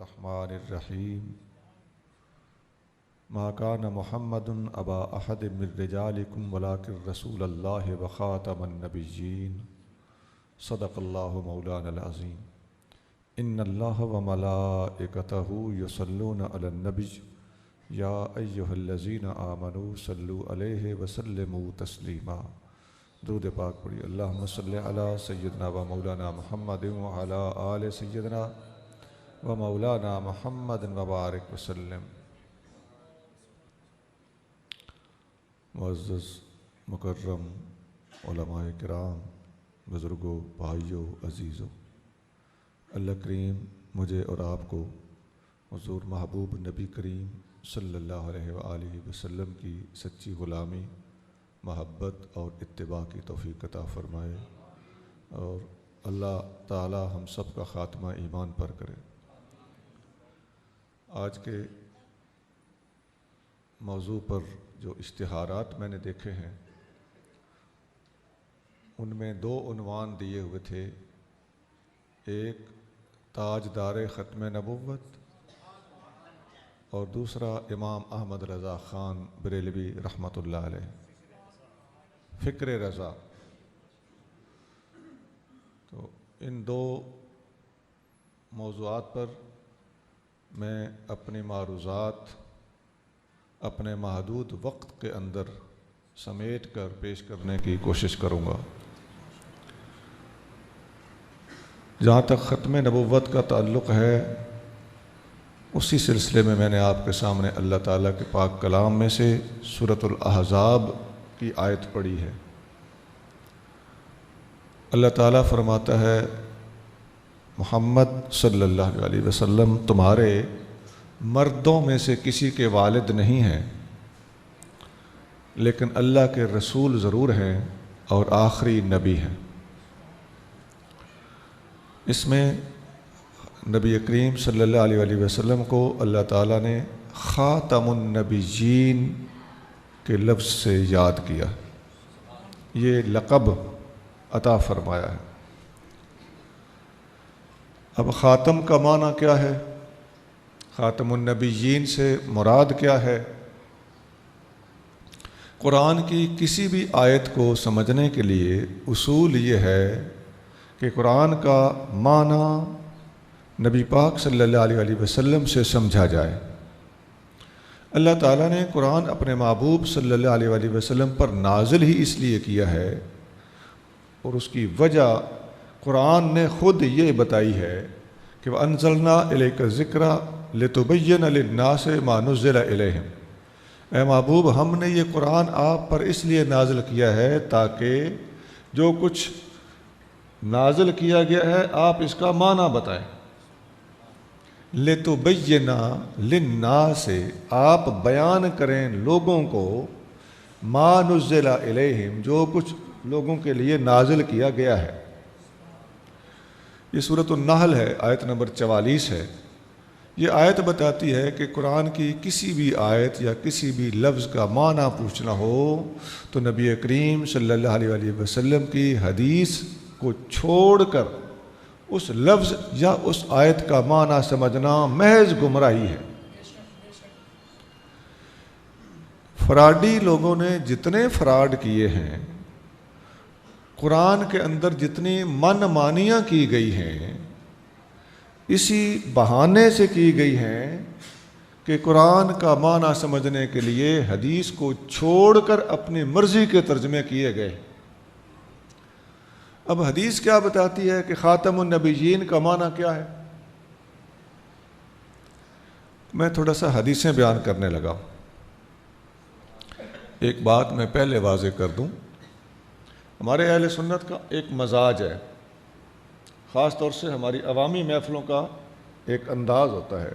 الرحمن الرحیم ما کان محمد ابا احد من رجالکم ولکن رسول اللہ وخاتم النبیین صدق اللہ مولانا العظیم ان اللہ وملائکتہ یصلون علی النبی یا ایہا الذین آمنوا صلوا علیہ وسلموا تسلیما۔ درود پاک پڑھی۔ اللہم صلی علی سیدنا و مولانا محمد وعلی آل سیدنا و مولانا محمد وبارک وسلم۔ معزز مکرم علماء کرام، بزرگوں، بھائیوں، عزیزوں، اللہ کریم مجھے اور آپ کو حضور محبوب نبی کریم صلی اللہ علیہ وآلہ وسلم کی سچی غلامی، محبت اور اتباع کی توفیق عطا فرمائے، اور اللہ تعالی ہم سب کا خاتمہ ایمان پر کرے۔ آج کے موضوع پر جو اشتہارات میں نے دیکھے ہیں ان میں دو عنوان دیے ہوئے تھے، ایک تاجدار ختم نبوت اور دوسرا امام احمد رضا خان بریلوی رحمۃ اللہ علیہ، فکر رضا۔ تو ان دو موضوعات پر میں اپنی معروضات اپنے محدود وقت کے اندر سمیٹ کر پیش کرنے کی کوشش کروں گا۔ جہاں تک ختم نبوت کا تعلق ہے، اسی سلسلے میں نے آپ کے سامنے اللہ تعالیٰ کے پاک کلام میں سے سورۃ الاحزاب کی آیت پڑھی ہے۔ اللہ تعالیٰ فرماتا ہے، محمد صلی اللہ علیہ وسلم تمہارے مردوں میں سے کسی کے والد نہیں ہیں، لیکن اللہ کے رسول ضرور ہیں اور آخری نبی ہیں۔ اس میں نبی کریم صلی اللہ علیہ وسلم کو اللہ تعالیٰ نے خاتم النبیین کے لفظ سے یاد کیا، یہ لقب عطا فرمایا ہے۔ اب خاتم کا معنی کیا ہے؟ خاتم النبیین سے مراد کیا ہے؟ قرآن کی کسی بھی آیت کو سمجھنے کے لیے اصول یہ ہے کہ قرآن کا معنی نبی پاک صلی اللہ علیہ وسلم سے سمجھا جائے۔ اللہ تعالیٰ نے قرآن اپنے محبوب صلی اللہ علیہ وسلم پر نازل ہی اس لیے کیا ہے، اور اس کی وجہ قرآن نے خود یہ بتائی ہے کہ وَأَنزَلْنَا إِلَيْكَ الذِّكْرَ لِتُبَيِّنَ لِلنَّاسِ مَا نُزِّلَ إِلَيْهِمْ۔ اے محبوب، ہم نے یہ قرآن آپ پر اس لیے نازل کیا ہے تاکہ جو کچھ نازل کیا گیا ہے آپ اس کا معنی بتائیں۔ لِتُبَيِّنَ لِلنَّاسِ، آپ بیان کریں لوگوں کو، مَا نُزِّلَ إِلَيْهِمْ، جو کچھ لوگوں کے لیے نازل کیا گیا ہے۔ یہ سورۃ النحل ہے، آیت نمبر 44 ہے۔ یہ آیت بتاتی ہے کہ قرآن کی کسی بھی آیت یا کسی بھی لفظ کا معنی پوچھنا ہو تو نبی کریم صلی اللہ علیہ وسلم کی حدیث کو چھوڑ کر اس لفظ یا اس آیت کا معنی سمجھنا محض گمراہی ہے۔ فراڈی لوگوں نے جتنے فراڈ کیے ہیں، قرآن کے اندر جتنی من مانیاں کی گئی ہیں، اسی بہانے سے کی گئی ہیں کہ قرآن کا معنی سمجھنے کے لیے حدیث کو چھوڑ کر اپنی مرضی کے ترجمے کیے گئے۔ اب حدیث کیا بتاتی ہے کہ خاتم النبیین کا معنی کیا ہے؟ میں تھوڑا سا حدیثیں بیان کرنے لگا۔ ایک بات میں پہلے واضح کر دوں، ہمارے اہل سنت کا ایک مزاج ہے، خاص طور سے ہماری عوامی محفلوں کا ایک انداز ہوتا ہے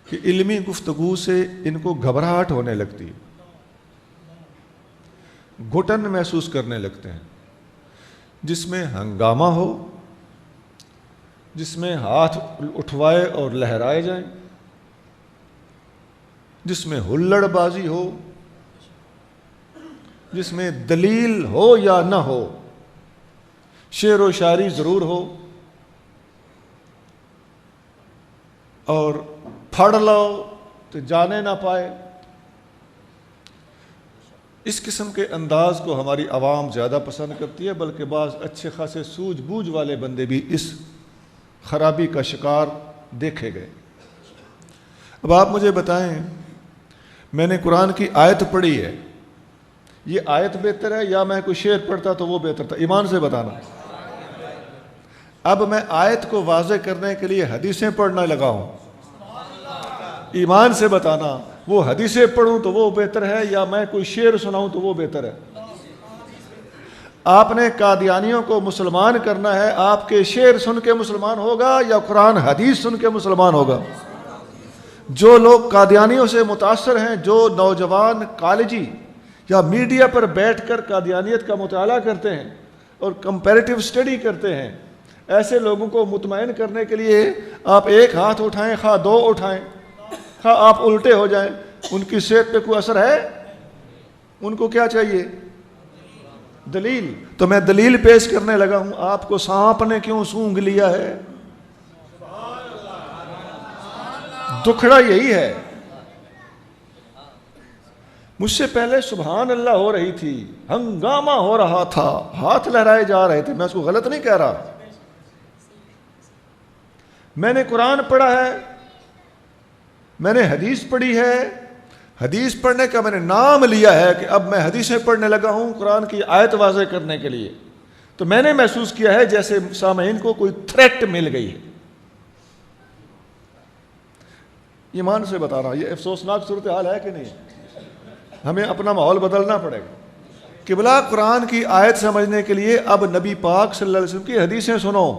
کہ علمی گفتگو سے ان کو گھبراہٹ ہونے لگتی ہے، گھٹن محسوس کرنے لگتے ہیں۔ جس میں ہنگامہ ہو، جس میں ہاتھ اٹھوائے اور لہرائے جائیں، جس میں ہلڑ بازی ہو، جس میں دلیل ہو یا نہ ہو، شعر و شاعری ضرور ہو، اور پھڑ لو تو جانے نہ پائے. اس قسم کے انداز کو ہماری عوام زیادہ پسند کرتی ہے، بلکہ بعض اچھے خاصے سوجھ بوجھ والے بندے بھی اس خرابی کا شکار دیکھے گئے. اب آپ مجھے بتائیں، میں نے قرآن کی آیت پڑھی ہے، یہ آیت بہتر ہے یا میں کوئی شعر پڑھتا تو وہ بہتر تھا؟ ایمان سے بتانا. اب میں آیت کو واضح کرنے کے لیے حدیثیں پڑھنا لگا ہوں. ایمان سے بتانا، وہ حدیثیں پڑھوں تو وہ بہتر ہے یا میں کوئی شعر سناؤں تو وہ بہتر ہے؟ آپ نے قادیانیوں کو مسلمان کرنا ہے، آپ کے شعر سن کے مسلمان ہوگا یا قرآن حدیث سن کے مسلمان ہوگا؟ جو لوگ قادیانیوں سے متاثر ہیں، جو نوجوان کالجی یا میڈیا پر بیٹھ کر قادیانیت کا مطالعہ کرتے ہیں اور کمپیریٹیو سٹڈی کرتے ہیں، ایسے لوگوں کو مطمئن کرنے کے لیے آپ ایک ہاتھ اٹھائیں، خواہ دو اٹھائیں، خواہ آپ الٹے ہو جائیں، ان کی صحت پہ کوئی اثر ہے؟ ان کو کیا چاہیے؟ دلیل. تو میں دلیل پیش کرنے لگا ہوں. آپ کو سانپ نے کیوں سونگھ لیا ہے؟ دکھڑا یہی ہے. مجھ سے پہلے سبحان اللہ ہو رہی تھی، ہنگامہ ہو رہا تھا، ہاتھ لہرائے جا رہے تھے. میں اس کو غلط نہیں کہہ رہا. میں نے قرآن پڑھا ہے، میں نے حدیث پڑھی ہے. حدیث پڑھنے کا میں نے نام لیا ہے کہ اب میں حدیثیں پڑھنے لگا ہوں قرآن کی آیت واضح کرنے کے لیے. تو میں نے محسوس کیا ہے جیسے سامعین کو کوئی تھریٹ مل گئی ہے. ایمان سے بتا رہا ہوں، یہ افسوسناک صورتحال ہے کہ نہیں؟ ہمیں اپنا ماحول بدلنا پڑے گا. قبلہ قرآن کی آیت سمجھنے کے لیے اب نبی پاک صلی اللہ علیہ وسلم کی حدیثیں سنو.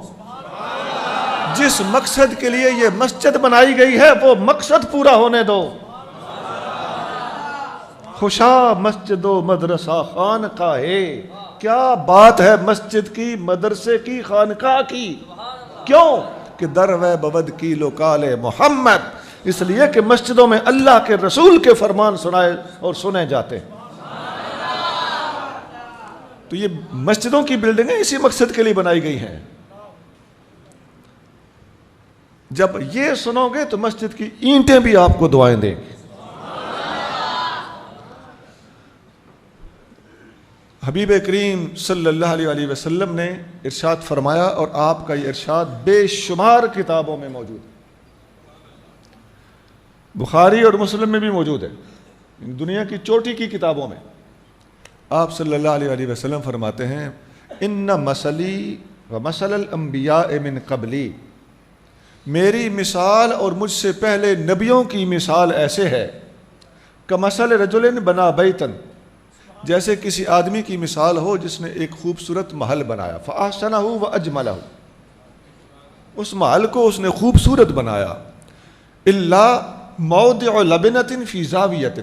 جس مقصد کے لیے یہ مسجد بنائی گئی ہے وہ مقصد پورا ہونے دو. خوشا مسجد و مدرسہ خانقاہ ہے. کیا بات ہے مسجد کی، مدرسے کی، خانقاہ کی. کیوں کہ دروے بود کی لوکال محمد، اس لیے کہ مسجدوں میں اللہ کے رسول کے فرمان سنائے اور سنے جاتے ہیں. تو یہ مسجدوں کی بلڈنگیں اسی مقصد کے لیے بنائی گئی ہیں. جب یہ سنو گے تو مسجد کی اینٹیں بھی آپ کو دعائیں دیں گی. حبیب کریم صلی اللہ علیہ وسلم نے ارشاد فرمایا، اور آپ کا یہ ارشاد بے شمار کتابوں میں موجود ہے، بخاری اور مسلم میں بھی موجود ہے، دنیا کی چوٹی کی کتابوں میں. آپ صلی اللہ علیہ وسلم فرماتے ہیں، ان مثلی و مثل الانبیاء من قبلی، میری مثال اور مجھ سے پہلے نبیوں کی مثال ایسے ہے، کمثل رجل بنا بیتن، جیسے کسی آدمی کی مثال ہو جس نے ایک خوبصورت محل بنایا، فاحسنہ واجملہ، اس محل کو اس نے خوبصورت بنایا، الا موضع لبنۃ فی زاویۃ،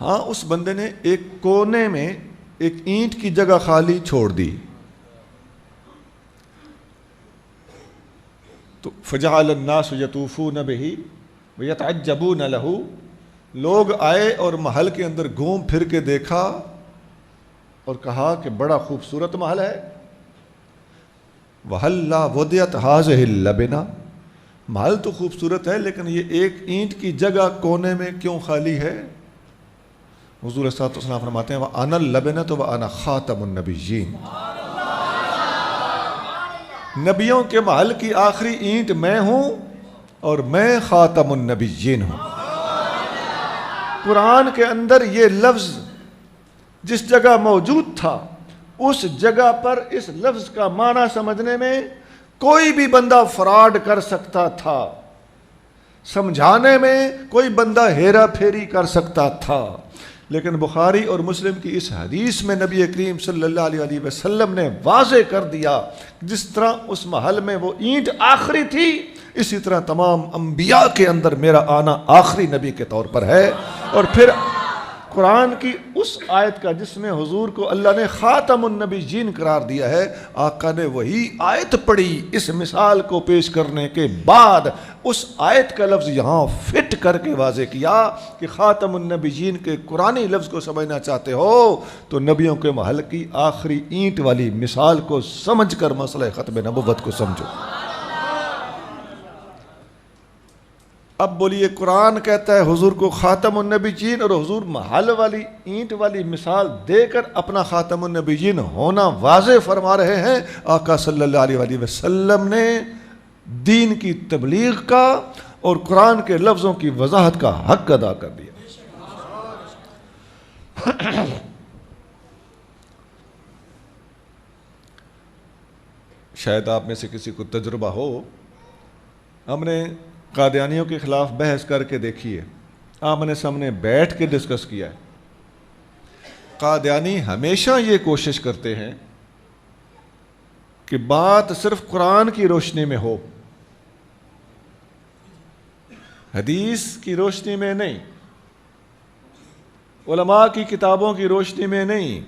ہاں اس بندے نے ایک کونے میں ایک اینٹ کی جگہ خالی چھوڑ دی. تو فجعل الناس یطوفون بہ ویتعجبون لہ، لوگ آئے اور محل کے اندر گھوم پھر کے دیکھا اور کہا کہ بڑا خوبصورت محل ہے. وَهَلَّا وُضِعَتْ هَٰذِهِ اللَّبِنَةُ، محل تو خوبصورت ہے لیکن یہ ایک اینٹ کی جگہ کونے میں کیوں خالی ہے؟ حضور صلی اللہ علیہ وسلم فرماتے ہیں وَأَنَا اللَّبِنَةُ وَأَنَا خَاتَمُ النَّبِيِّينَ، نبیوں کے محل کی آخری اینٹ میں ہوں اور میں خاتم النبیین ہوں. قرآن کے اندر یہ لفظ جس جگہ موجود تھا اس جگہ پر اس لفظ کا معنی سمجھنے میں کوئی بھی بندہ فراڈ کر سکتا تھا، سمجھانے میں کوئی بندہ ہیرا پھیری کر سکتا تھا، لیکن بخاری اور مسلم کی اس حدیث میں نبی کریم صلی اللہ علیہ وسلم نے واضح کر دیا جس طرح اس محل میں وہ اینٹ آخری تھی، اسی طرح تمام انبیاء کے اندر میرا آنا آخری نبی کے طور پر ہے. اور پھر قرآن کی اس آیت کا جس میں حضور کو اللہ نے خاتم النبیین قرار دیا ہے، آقا نے وہی آیت پڑھی اس مثال کو پیش کرنے کے بعد اس آیت کا لفظ یہاں فٹ کر کے واضح کیا کہ خاتم النبیین کے قرآنی لفظ کو سمجھنا چاہتے ہو تو نبیوں کے محل کی آخری اینٹ والی مثال کو سمجھ کر مسئلہ ختم نبوت کو سمجھو. اب بولیے قرآن کہتا ہے حضور کو خاتم النبیین، اور حضور محل والی اینٹ والی مثال دے کر اپنا خاتم النبیین ہونا واضح فرما رہے ہیں۔ آقا صلی اللہ علیہ وآلہ وسلم نے دین کی تبلیغ کا اور قرآن کے لفظوں کی وضاحت کا حق ادا کر دیا۔ شاید آپ میں سے کسی کو تجربہ ہو، ہم نے قادیانیوں کے خلاف بحث کر کے دیکھی ہے، آمنے سامنے بیٹھ کے ڈسکس کیا ہے۔ قادیانی ہمیشہ یہ کوشش کرتے ہیں کہ بات صرف قرآن کی روشنی میں ہو، حدیث کی روشنی میں نہیں، علماء کی کتابوں کی روشنی میں نہیں،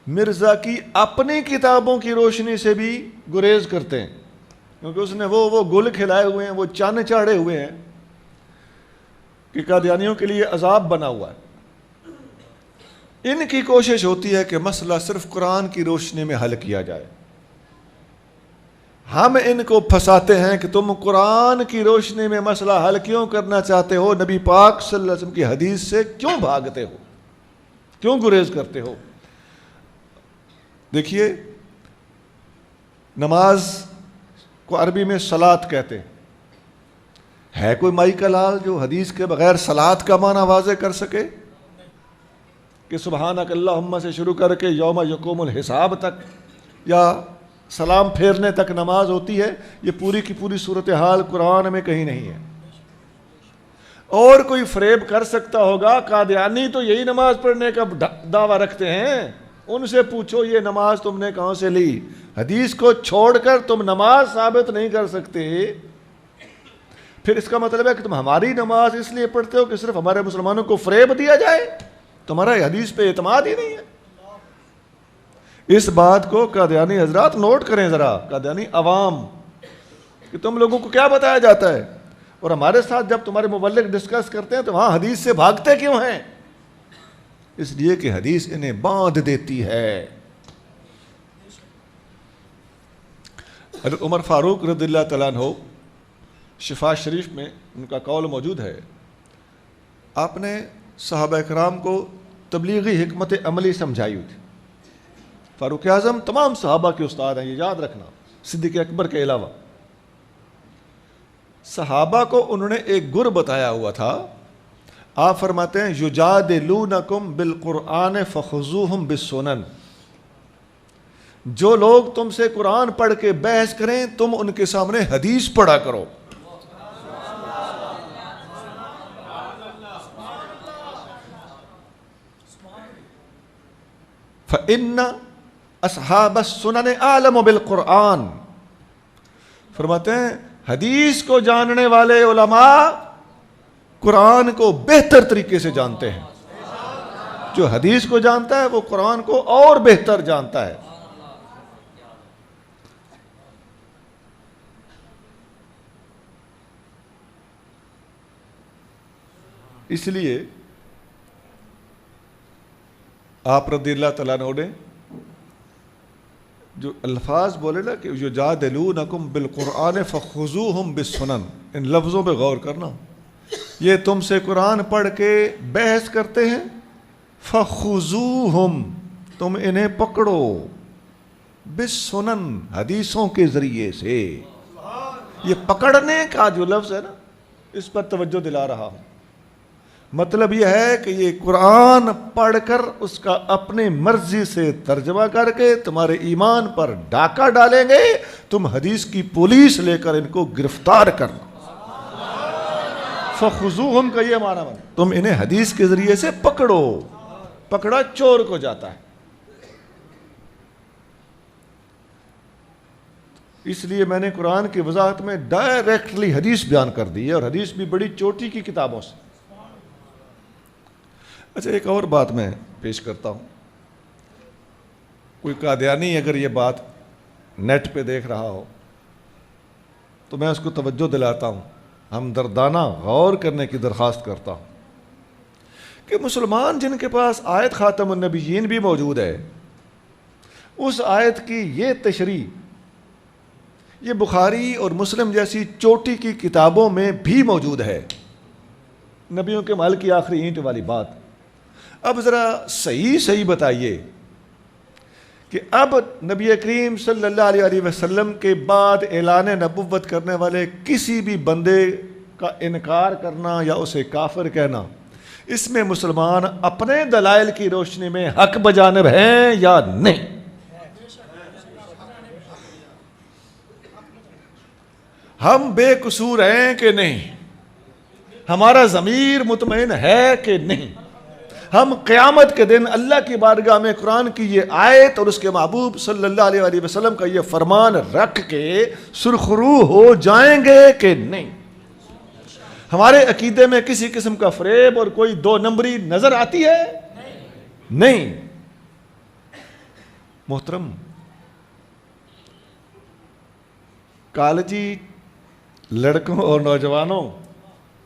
مرزا کی اپنی کتابوں کی روشنی سے بھی گریز کرتے ہیں، کیونکہ اس نے وہ گل کھلائے ہوئے ہیں، وہ چاند چاڑے ہوئے ہیں کہ قادیانیوں کے لیے عذاب بنا ہوا ہے۔ ان کی کوشش ہوتی ہے کہ مسئلہ صرف قرآن کی روشنی میں حل کیا جائے۔ ہم ان کو پھنساتے ہیں کہ تم قرآن کی روشنی میں مسئلہ حل کیوں کرنا چاہتے ہو، نبی پاک صلی اللہ علیہ وسلم کی حدیث سے کیوں بھاگتے ہو، کیوں گریز کرتے ہو؟ دیکھیے، نماز کو عربی میں صلاۃ کہتے ہیں۔ ہے کوئی مائی کا لال جو حدیث کے بغیر صلاۃ کا معنی واضح کر سکے کہ سبحانک اللہم سے شروع کر کے یوم یقوم الحساب تک یا سلام پھیرنے تک نماز ہوتی ہے؟ یہ پوری کی پوری صورتحال قرآن میں کہیں نہیں ہے۔ اور کوئی فریب کر سکتا ہوگا، قادیانی تو یہی نماز پڑھنے کا دعویٰ رکھتے ہیں، ان سے پوچھو یہ نماز تم نے کہاں سے لی؟ حدیث کو چھوڑ کر تم نماز ثابت نہیں کر سکتے، پھر اس کا مطلب ہے کہ تم ہماری نماز اس لیے پڑھتے ہو کہ صرف ہمارے مسلمانوں کو فریب دیا جائے، تمہارا حدیث پہ اعتماد ہی نہیں ہے۔ اس بات کو قادیانی حضرات نوٹ کریں ذرا، قادیانی عوام، کہ تم لوگوں کو کیا بتایا جاتا ہے، اور ہمارے ساتھ جب تمہارے مبلغ ڈسکس کرتے ہیں تو وہاں حدیث سے بھاگتے کیوں ہیں؟ اس لیے کہ حدیث انہیں باندھ دیتی ہے۔ حضرت عمر فاروق رضی اللہ تعالیٰ عنہ، شفا شریف میں ان کا قول موجود ہے، آپ نے صحابہ کرام کو تبلیغی حکمت عملی سمجھائی ہوئی تھی۔ فاروق اعظم تمام صحابہ کے استاد ہیں، یہ یاد رکھنا، صدیق اکبر کے علاوہ۔ صحابہ کو انہوں نے ایک گر بتایا ہوا تھا، آپ فرماتے ہیں یجادلونکم بالقرآن فخذوہم بالسنن، جو لوگ تم سے قرآن پڑھ کے بحث کریں تم ان کے سامنے حدیث پڑھا کرو۔ فَإِنَّ أَصْحَابَ السُّنَنِ أَعْلَمُ بِالْقُرْآنِ، فرماتے ہیں حدیث کو جاننے والے علماء قرآن کو بہتر طریقے سے جانتے ہیں۔ جو حدیث کو جانتا ہے وہ قرآن کو اور بہتر جانتا ہے۔ اس لیے آپ رضی اللہ تعالیٰ عنہ نے جو الفاظ بولے نا کہ یجادلونکم بالقرآن فخذوہم بالسنن، ان لفظوں پہ غور کرنا، یہ تم سے قرآن پڑھ کے بحث کرتے ہیں، فخذوہم، تم انہیں پکڑو، بالسنن، حدیثوں کے ذریعے سے۔ یہ پکڑنے کا جو لفظ ہے نا، اس پر توجہ دلا رہا ہوں۔ مطلب یہ ہے کہ یہ قرآن پڑھ کر اس کا اپنی مرضی سے ترجمہ کر کے تمہارے ایمان پر ڈاکہ ڈالیں گے، تم حدیث کی پولیس لے کر ان کو گرفتار کرنا۔ فخذوہم کا یہ معنی بنا، تم انہیں حدیث کے ذریعے سے پکڑو، پکڑا چور کو جاتا ہے۔ اس لیے میں نے قرآن کی وضاحت میں ڈائریکٹلی حدیث بیان کر دی ہے، اور حدیث بھی بڑی چوٹی کی کتابوں سے۔ اچھا، ایک اور بات میں پیش کرتا ہوں، کوئی قادیانی اگر یہ بات نیٹ پہ دیکھ رہا ہو تو میں اس کو توجہ دلاتا ہوں، ہمدردانہ غور کرنے کی درخواست کرتا ہوں کہ مسلمان جن کے پاس آیت خاتم النبیین بھی موجود ہے، اس آیت کی یہ تشریح، یہ بخاری اور مسلم جیسی چوٹی کی کتابوں میں بھی موجود ہے، نبیوں کے محل کی آخری اینٹ والی بات۔ اب ذرا صحیح بتائیے کہ اب نبی کریم صلی اللہ علیہ وسلم کے بعد اعلان نبوت کرنے والے کسی بھی بندے کا انکار کرنا یا اسے کافر کہنا، اس میں مسلمان اپنے دلائل کی روشنی میں حق بجانب ہیں یا نہیں؟ ہم بے قصور ہیں کہ نہیں؟ ہمارا ضمیر مطمئن ہے کہ نہیں؟ ہم قیامت کے دن اللہ کی بارگاہ میں قرآن کی یہ آیت اور اس کے محبوب صلی اللہ علیہ وسلم کا یہ فرمان رکھ کے سرخرو ہو جائیں گے کہ نہیں؟ ہمارے عقیدے میں کسی قسم کا فریب اور کوئی دو نمبری نظر آتی ہے؟ نہیں۔ محترم، کالجی لڑکوں اور نوجوانوں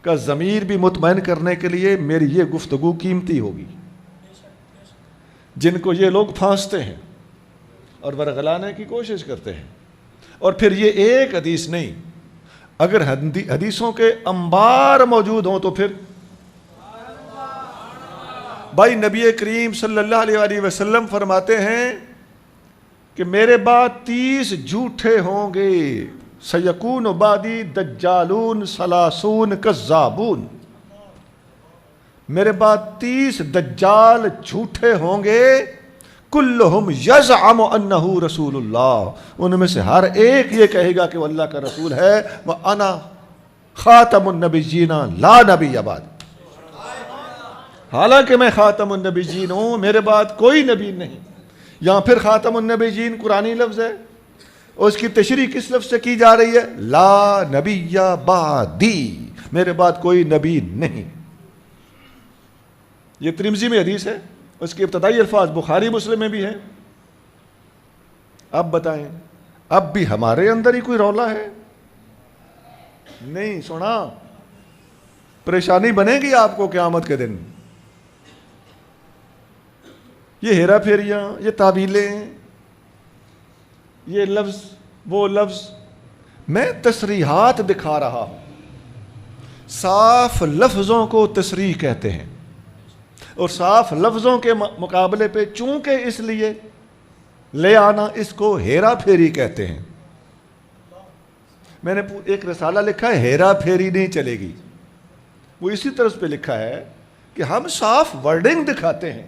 کا ضمیر بھی مطمئن کرنے کے لیے میری یہ گفتگو قیمتی ہوگی۔ جن کو یہ لوگ پھانستے ہیں اور ورغلانے کی کوشش کرتے ہیں، اور پھر یہ ایک حدیث نہیں، اگر حدیثوں کے انبار موجود ہوں تو پھر بھائی نبی کریم صلی اللہ علیہ وسلم فرماتے ہیں کہ میرے بعد 30 جھوٹے ہوں گے، سیکون بعدی دجالون ثلاثون کذابون، میرے بعد 30 دجال جھوٹے ہوں گے، کلہم یزعم انہ رسول اللہ، ان میں سے ہر ایک یہ کہے گا کہ وہ اللہ کا رسول ہے، وَأَنَا خاتم النبیین لا نبی بعد، حالانکہ میں خاتم النبیین ہوں، میرے بعد کوئی نبی نہیں۔ یہاں پھر خاتم النبیین قرآنی لفظ ہے، اور اس کی تشریح کس لفظ سے کی جا رہی ہے؟ لا نبی بعدی، میرے بعد کوئی نبی نہیں۔ یہ ترمذی میں حدیث ہے، اس کے ابتدائی الفاظ بخاری مسلم میں بھی ہیں۔ اب بتائیں، اب بھی ہمارے اندر ہی کوئی رولا ہے؟ نہیں سنا؟ پریشانی بنے گی آپ کو قیامت کے دن۔ یہ ہیرا پھیریاں، یہ تعویلیں، یہ لفظ وہ لفظ، میں تصریحات دکھا رہا ہوں۔ صاف لفظوں کو تصریح کہتے ہیں، اور صاف لفظوں کے مقابلے پہ چونکہ اس لیے لے آنا، اس کو ہیرا پھیری کہتے ہیں۔ میں نے ایک رسالہ لکھا ہے، ہیرا پھیری نہیں چلے گی، وہ اسی طرز پہ لکھا ہے کہ ہم صاف ورڈنگ دکھاتے ہیں،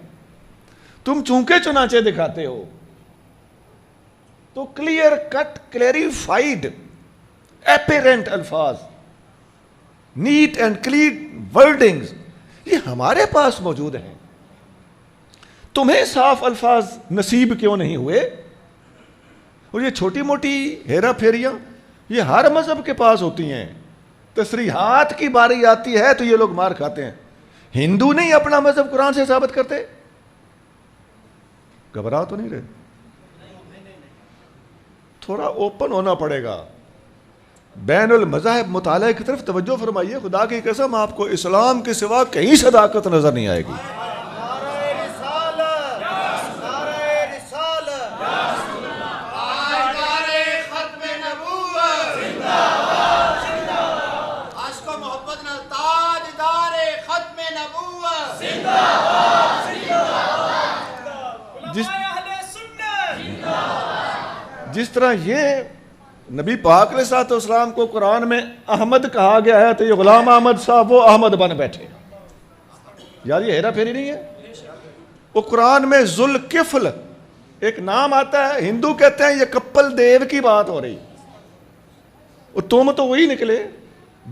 تم چونکہ چنانچہ دکھاتے ہو، تو کلیئر کٹ، کلیریفائڈ، اپیرنٹ الفاظ، نیٹ اینڈ کلین ورڈنگز، یہ ہمارے پاس موجود ہیں۔ تمہیں صاف الفاظ نصیب کیوں نہیں ہوئے؟ اور یہ چھوٹی موٹی ہیرا پھیریاں یہ ہر مذہب کے پاس ہوتی ہیں، تصریحات کی باری آتی ہے تو یہ لوگ مار کھاتے ہیں۔ ہندو نہیں اپنا مذہب قرآن سے ثابت کرتے؟ گھبرا تو نہیں رہے؟ تھوڑا اوپن ہونا پڑے گا، بین المذاہب مطالعہ کی طرف توجہ فرمائیے۔ خدا کی قسم آپ کو اسلام کے سوا کہیں صداقت نظر نہیں آئے گی۔ جس طرح یہ نبی پاک علیہ الصلوۃ والسلام کو قرآن میں احمد کہا گیا ہے، تو یہ غلام احمد صاحب وہ احمد بن بیٹھے۔ یار یہ ہیرا پھیری نہیں ہے؟ وہ قرآن میں ذوالکفل ایک نام آتا ہے، ہندو کہتے ہیں یہ کپل دیو کی بات ہو رہی، تم تو وہی نکلے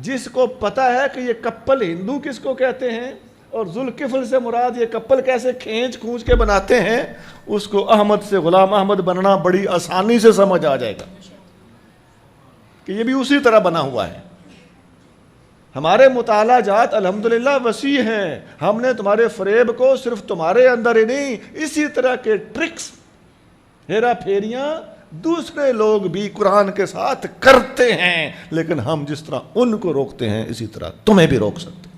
جس کو پتا ہے کہ یہ کپل ہندو کس کو کہتے ہیں، اور ذوالکفل سے مراد یہ کپل کیسے کھینچ کھونچ کے بناتے ہیں، اس کو احمد سے غلام احمد بننا بڑی آسانی سے سمجھ آ جائے گا کہ یہ بھی اسی طرح بنا ہوا ہے۔ ہمارے مطالعہ جات الحمدللہ وسیع ہیں، ہم نے تمہارے فریب کو صرف تمہارے اندر ہی نہیں، اسی طرح کے ٹرکس، ہیرا پھیریاں دوسرے لوگ بھی قرآن کے ساتھ کرتے ہیں، لیکن ہم جس طرح ان کو روکتے ہیں اسی طرح تمہیں بھی روک سکتے ہیں۔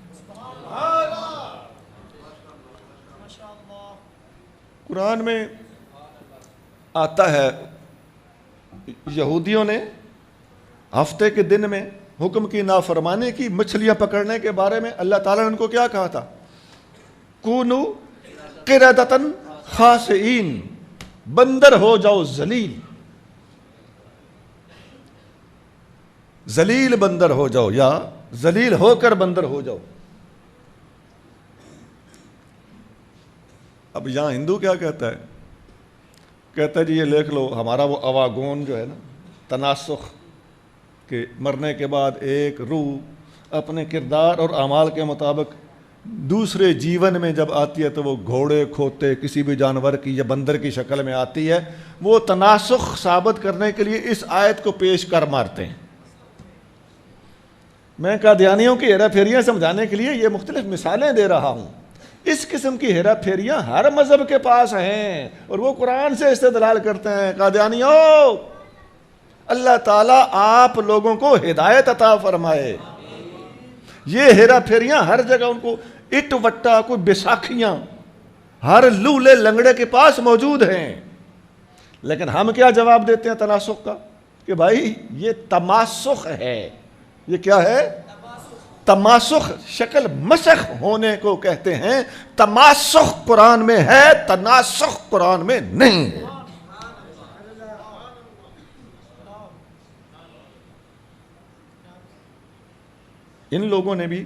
قرآن میں آتا ہے یہودیوں نے ہفتے کے دن میں حکم کی نافرمانی کی، مچھلیاں پکڑنے کے بارے میں اللہ تعالیٰ نے ان کو کیا کہا تھا؟ کونو قردۃ خاسئین، بندر ہو جاؤ، ذلیل بندر ہو جاؤ، یا ذلیل ہو کر بندر ہو جاؤ۔ اب یہاں ہندو کیا کہتا ہے؟ کہتا ہے جی یہ لکھ لو، ہمارا وہ اواگون جو ہے نا، تناسخ، کہ مرنے کے بعد ایک روح اپنے کردار اور اعمال کے مطابق دوسرے جیون میں جب آتی ہے تو وہ گھوڑے، کھوتے، کسی بھی جانور کی یا بندر کی شکل میں آتی ہے۔ وہ تناسخ ثابت کرنے کے لیے اس آیت کو پیش کر مارتے ہیں۔ میں قادیانیوں کی ہیرا پھیریاں سمجھانے کے لیے یہ مختلف مثالیں دے رہا ہوں۔ اس قسم کی ہیرا پھیریاں ہر مذہب کے پاس ہیں اور وہ قرآن سے استدلال کرتے ہیں۔ قادیانیوں، اللہ تعالیٰ آپ لوگوں کو ہدایت عطا فرمائے۔ یہ ہیرا پھیریاں ہر جگہ ان کو اٹ وٹا، کوئی بیساکھیاں ہر لولے لنگڑے کے پاس موجود ہیں۔ لیکن ہم کیا جواب دیتے ہیں تناسخ کا؟ کہ بھائی یہ تماسخ ہے۔ یہ کیا ہے؟ تماسخ، شکل مسخ ہونے کو کہتے ہیں۔ تماسخ قرآن میں ہے، تناسخ قرآن میں نہیں ہے۔ ان لوگوں نے بھی،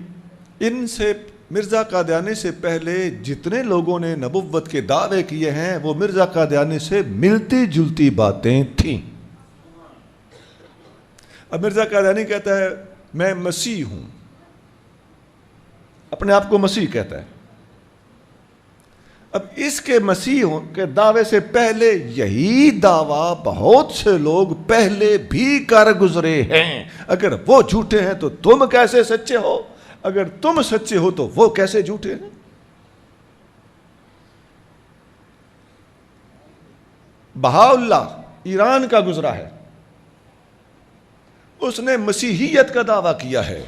ان سے مرزا قادیانی سے پہلے جتنے لوگوں نے نبوت کے دعوے کیے ہیں وہ مرزا قادیانی سے ملتی جلتی باتیں تھیں۔ اب مرزا قادیانی کہتا ہے میں مسیح ہوں، اپنے آپ کو مسیح کہتا ہے۔ اب اس کے مسیح کے دعوے سے پہلے یہی دعویٰ بہت سے لوگ پہلے بھی کر گزرے ہیں۔ اگر وہ جھوٹے ہیں تو تم کیسے سچے ہو؟ اگر تم سچے ہو تو وہ کیسے جھوٹے ہیں؟ بہاءاللہ ایران کا گزرا ہے، اس نے مسیحیت کا دعویٰ کیا ہے۔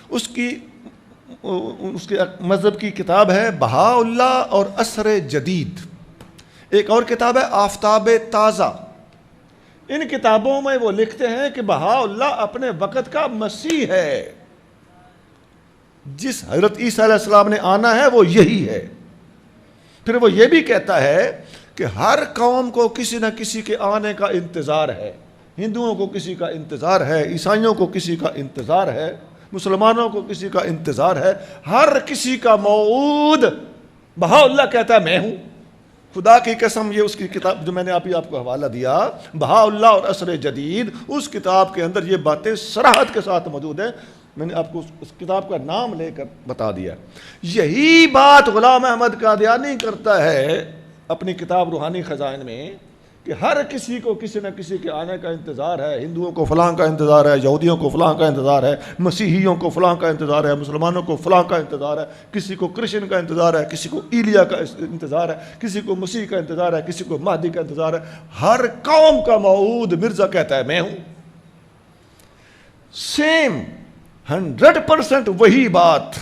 اس کے مذہب کی کتاب ہے بہاءاللہ اور عصر جدید، ایک اور کتاب ہے آفتاب تازہ۔ ان کتابوں میں وہ لکھتے ہیں کہ بہاءاللہ اپنے وقت کا مسیح ہے، جس حضرت عیسیٰ علیہ السلام نے آنا ہے وہ یہی ہے۔ پھر وہ یہ بھی کہتا ہے کہ ہر قوم کو کسی نہ کسی کے آنے کا انتظار ہے۔ ہندوؤں کو کسی کا انتظار ہے، عیسائیوں کو کسی کا انتظار ہے، مسلمانوں کو کسی کا انتظار ہے، ہر کسی کا موعود۔ بہاءاللہ کہتا ہے میں ہوں، خدا کی قسم، یہ اس کی کتاب جو میں نے آپ کو حوالہ دیا، بہاءاللہ اور عصر جدید، اس کتاب کے اندر یہ باتیں صراحت کے ساتھ موجود ہیں۔ میں نے آپ کو اس کتاب کا نام لے کر بتا دیا۔ یہی بات غلام احمد قادیانی کرتا ہے اپنی کتاب روحانی خزائن میں، کہ ہر کسی کو کسی نہ کسی کے آنے کا انتظار ہے۔ ہندوؤں کو فلاں کا انتظار ہے، یہودیوں کو فلاں کا انتظار ہے، مسیحیوں کو فلاں کا انتظار ہے، مسلمانوں کو فلاں کا انتظار ہے، کسی کو کرسچن کا انتظار ہے، کسی کو ایلیا کا انتظار ہے، کسی کو مسیح کا انتظار ہے، کسی کو مہدی کا انتظار ہے۔ ہر قوم کا موعود مرزا کہتا ہے میں ہوں۔ سیم 100% وہی بات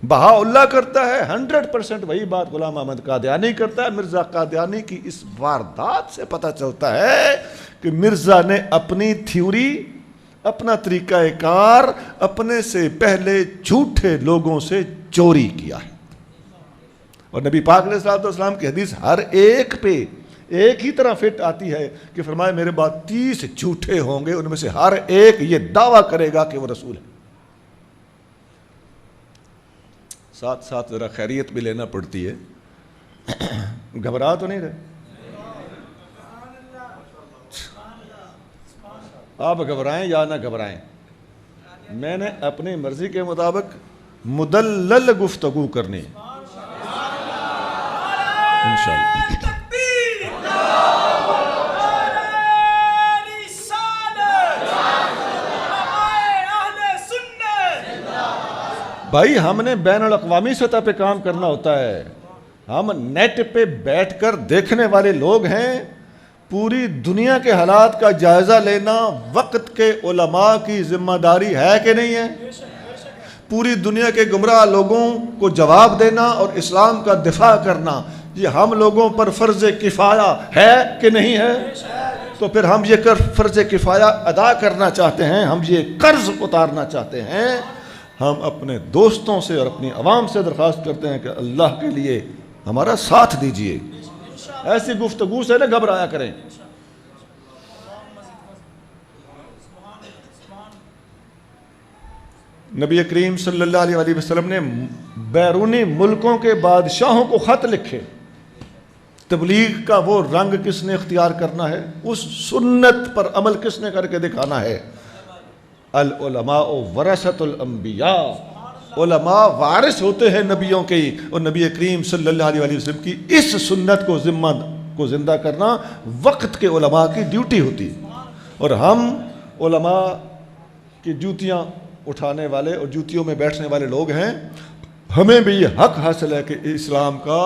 بہاءاللہ کرتا ہے، 100% وہی بات غلام احمد قادیانی کرتا ہے۔ مرزا قادیانی کی اس واردات سے پتہ چلتا ہے کہ مرزا نے اپنی تھیوری، اپنا طریقہ کار اپنے سے پہلے جھوٹے لوگوں سے چوری کیا ہے۔ اور نبی پاک علیہ الصلوۃ والسلام کی حدیث ہر ایک پہ ایک ہی طرح فٹ آتی ہے کہ فرمایا میرے بعد 30 جھوٹے ہوں گے، ان میں سے ہر ایک یہ دعویٰ کرے گا کہ وہ رسول ہے۔ ساتھ ساتھ ذرا خیریت بھی لینا پڑتی ہے، گھبرا تو نہیں رہے؟ آپ گھبرائیں یا نہ گھبرائیں، میں نے اپنی مرضی کے مطابق مدلل گفتگو کرنی ہے انشاءاللہ۔ بھائی ہم نے بین الاقوامی سطح پہ کام کرنا ہوتا ہے، ہم نیٹ پہ بیٹھ کر دیکھنے والے لوگ ہیں۔ پوری دنیا کے حالات کا جائزہ لینا وقت کے علماء کی ذمہ داری ہے کہ نہیں ہے؟ پوری دنیا کے گمراہ لوگوں کو جواب دینا اور اسلام کا دفاع کرنا یہ ہم لوگوں پر فرض کفایہ ہے کہ نہیں ہے؟ تو پھر ہم یہ فرض کفایہ ادا کرنا چاہتے ہیں، ہم یہ قرض اتارنا چاہتے ہیں، ہم اپنے دوستوں سے اور اپنی عوام سے درخواست کرتے ہیں کہ اللہ کے لیے ہمارا ساتھ دیجئے. ایسی گفتگو سے نہ گھبرایا کریں. نبی کریم صلی اللہ علیہ وسلم نے بیرونی ملکوں کے بادشاہوں کو خط لکھے. تبلیغ کا وہ رنگ کس نے اختیار کرنا ہے، اس سنت پر عمل کس نے کر کے دکھانا ہے. العلماء ورثۃ الانبیاء، علماء وارث ہوتے ہیں نبیوں کے، اور نبی کریم صلی اللہ علیہ وسلم کی اس سنت کو زندہ کرنا وقت کے علماء کی ڈیوٹی ہوتی. اور ہم علماء کی جوتیاں اٹھانے والے اور جوتیوں میں بیٹھنے والے لوگ ہیں. ہمیں بھی یہ حق حاصل ہے کہ اسلام کا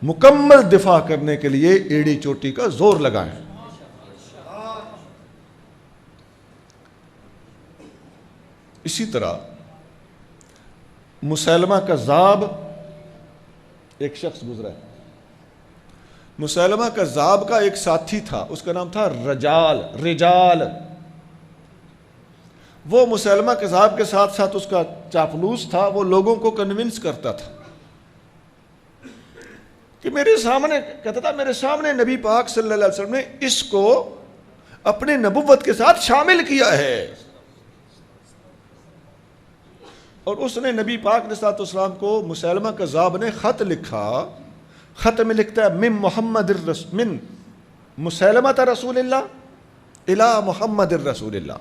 مکمل دفاع کرنے کے لیے ایڑی چوٹی کا زور لگائیں. اسی طرح مسیلمہ کذاب ایک شخص گزرا ہے. مسیلمہ کذاب کا ایک ساتھی تھا، اس کا نام تھا رجال. وہ مسیلمہ کذاب کے ساتھ ساتھ اس کا چاپلوس تھا. وہ لوگوں کو کنونس کرتا تھا کہ میرے سامنے نبی پاک صلی اللہ علیہ وسلم نے اس کو اپنے نبوت کے ساتھ شامل کیا ہے. اور اس نے نبی پاک علیہ الصلوۃ والسلام کو مسیلمہ کذاب نے خط لکھا. خط میں لکھتا ہے من مسیلمہ رسول اللہ الی محمد رسول اللہ،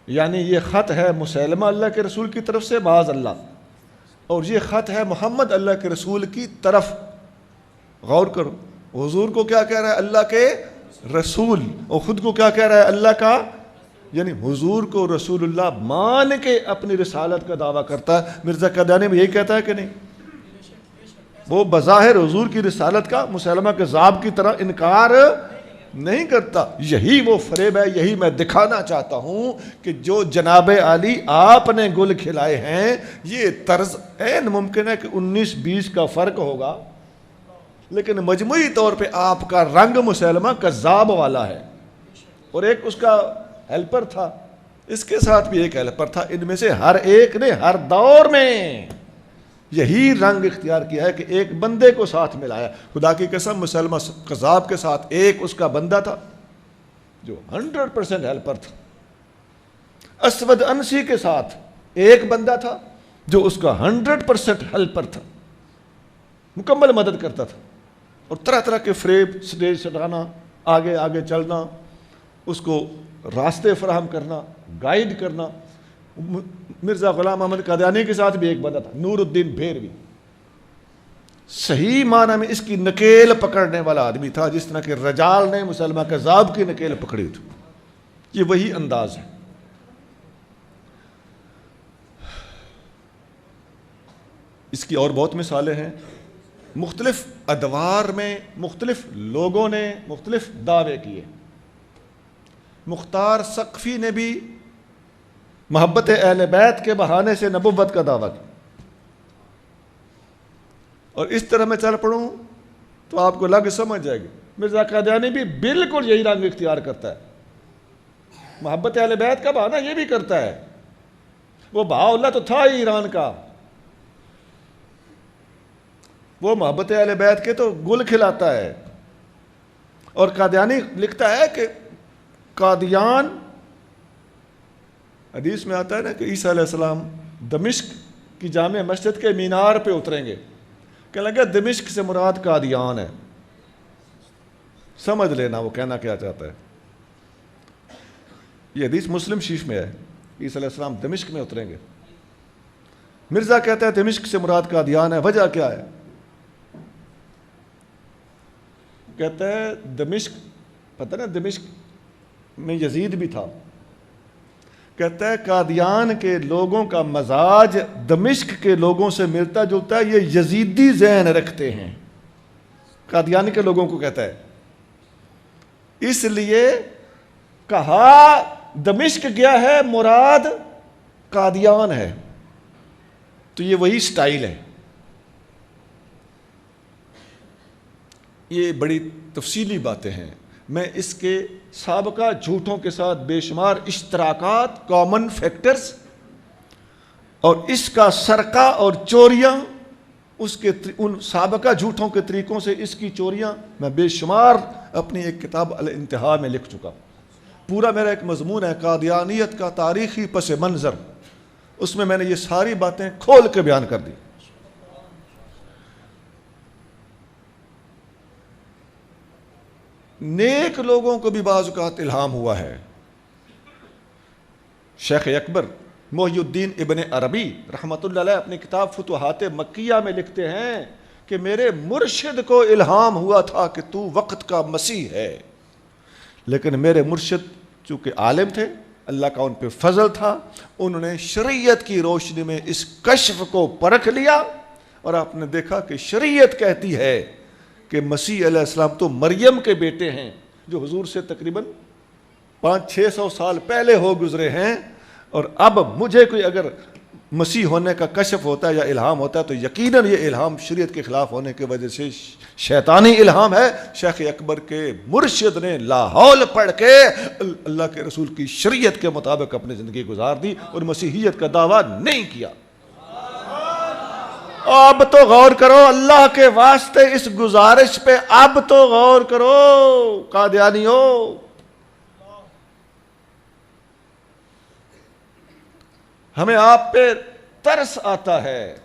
یعنی یہ خط ہے مسیلمہ اللہ کے رسول کی طرف سے معاذ اللہ، اور یہ خط ہے محمد اللہ کے رسول کی طرف. غور کرو، حضور کو کیا کہہ رہا ہے؟ اللہ کے رسول. اور خود کو کیا کہہ رہا ہے؟ اللہ کا. یعنی حضور کو رسول اللہ مان کے اپنی رسالت کا دعویٰ کرتا ہے. مرزا قادیانی بھی یہی کہتا ہے کہ نہیں؟ وہ بظاہر حضور کی رسالت کا مسیلمہ کذاب کی طرح انکار نہیں کرتا. یہی وہ فریب ہے، یہی میں دکھانا چاہتا ہوں کہ جو جناب علی آپ نے گل کھلائے ہیں، یہ طرز عین ممکن ہے کہ 19-20 کا فرق ہوگا، لیکن مجموعی طور پہ آپ کا رنگ مسیلمہ کذاب والا ہے. اور ایک اس کا ہیلپر تھا، اس کے ساتھ بھی ایک ہیلپر تھا. ان میں سے ہر ایک نے ہر دور میں یہی رنگ اختیار کیا ہے کہ ایک بندے کو ساتھ ملایا. خدا کی قسم، مسیلمہ کذاب کے ساتھ ایک اس کا بندہ تھا جو 100% ہیلپر تھا. اسود انسی کے ساتھ ایک بندہ تھا جو اس کا 100% ہیلپر تھا، مکمل مدد کرتا تھا. اور طرح طرح کے فریب، سٹیج سٹانا، آگے آگے چلنا، اس کو راستے فراہم کرنا، گائیڈ کرنا. مرزا غلام احمد قادیانی کے ساتھ بھی ایک بندہ تھا، نور الدین بھیروی. صحیح معنی میں اس کی نکیل پکڑنے والا آدمی تھا، جس طرح کہ رجال نے مسیلمہ کذاب کی نکیل پکڑی تھی. یہ وہی انداز ہے. اس کی اور بہت مثالیں ہیں. مختلف ادوار میں مختلف لوگوں نے مختلف دعوے کیے. مختار ثقفی نے بھی محبت اہل بیت کے بہانے سے نبوت کا دعویٰ کیا. اور اس طرح میں چل پڑوں تو آپ کو لگ سمجھ جائے گی. مرزا قادیانی بھی بالکل یہی رنگ اختیار کرتا ہے. محبت اہل بیت کا بہانہ یہ بھی کرتا ہے. وہ بہا اللہ تو تھا ہی ایران کا، وہ محبت اہل بیت کے تو گل کھلاتا ہے. اور قادیانی لکھتا ہے کہ قادیان، حدیث میں آتا ہے نا کہ عیسیٰ علیہ السلام دمشق کی جامع مسجد کے مینار پہ اتریں گے. کہنے لگا دمشق سے مراد قادیان ہے. سمجھ لینا وہ کہنا کیا چاہتا ہے. یہ حدیث مسلم شریف میں ہے. عیسیٰ علیہ السلام دمشق میں اتریں گے. مرزا کہتا ہے دمشق سے مراد قادیان ہے. وجہ کیا ہے؟ کہتا ہے دمشق، پتہ نا دمشق میں یزید بھی تھا. کہتا ہے قادیان کے لوگوں کا مزاج دمشق کے لوگوں سے ملتا جلتا ہے، یہ یزیدی ذہن رکھتے ہیں. قادیانی کے لوگوں کو کہتا ہے. اس لیے کہا دمشق گیا ہے مراد قادیان ہے. تو یہ وہی سٹائل ہے. یہ بڑی تفصیلی باتیں ہیں، میں اس کے سابقہ جھوٹوں کے ساتھ بے شمار اشتراکات، کامن فیکٹرز، اور اس کا سرقہ اور چوریاں، اس کے ان سابقہ جھوٹوں کے طریقوں سے اس کی چوریاں میں بے شمار اپنی ایک کتاب الانتہا میں لکھ چکا ہوں۔ پورا میرا ایک مضمون ہے قادیانیت کا تاریخی پس منظر، اس میں نے یہ ساری باتیں کھول کے بیان کر دی۔ نیک لوگوں کو بھی بعض اوقات الہام ہوا ہے۔ شیخ اکبر محی الدین ابن عربی رحمۃ اللہ علیہ اپنی کتاب فتوحات مکیہ میں لکھتے ہیں کہ میرے مرشد کو الہام ہوا تھا کہ تو وقت کا مسیح ہے، لیکن میرے مرشد چونکہ عالم تھے، اللہ کا ان پہ فضل تھا، انہوں نے شریعت کی روشنی میں اس کشف کو پرکھ لیا، اور آپ نے دیکھا کہ شریعت کہتی ہے کہ مسیح علیہ السلام تو مریم کے بیٹے ہیں، جو حضور سے تقریباً 500-600 سال پہلے ہو گزرے ہیں، اور اب مجھے کوئی اگر مسیح ہونے کا کشف ہوتا ہے یا الہام ہوتا ہے تو یقیناً یہ الہام شریعت کے خلاف ہونے کی وجہ سے شیطانی الہام ہے۔ شیخ اکبر کے مرشد نے لاحول پڑھ کے اللہ کے رسول کی شریعت کے مطابق اپنی زندگی گزار دی اور مسیحیت کا دعویٰ نہیں کیا۔ اب تو غور کرو اللہ کے واسطے اس گزارش پہ، اب تو غور کرو قادیانیوں۔ ہمیں آپ پہ ترس آتا ہے،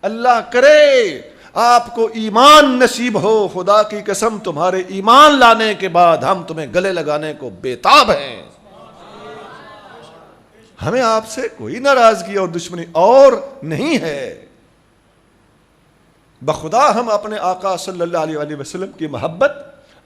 اللہ کرے آپ کو ایمان نصیب ہو، خدا کی قسم تمہارے ایمان لانے کے بعد ہم تمہیں گلے لگانے کو بےتاب ہیں۔ ہمیں آپ سے کوئی ناراضگی اور دشمنی اور نہیں ہے، بخدا ہم اپنے آقا صلی اللہ علیہ وسلم کی محبت،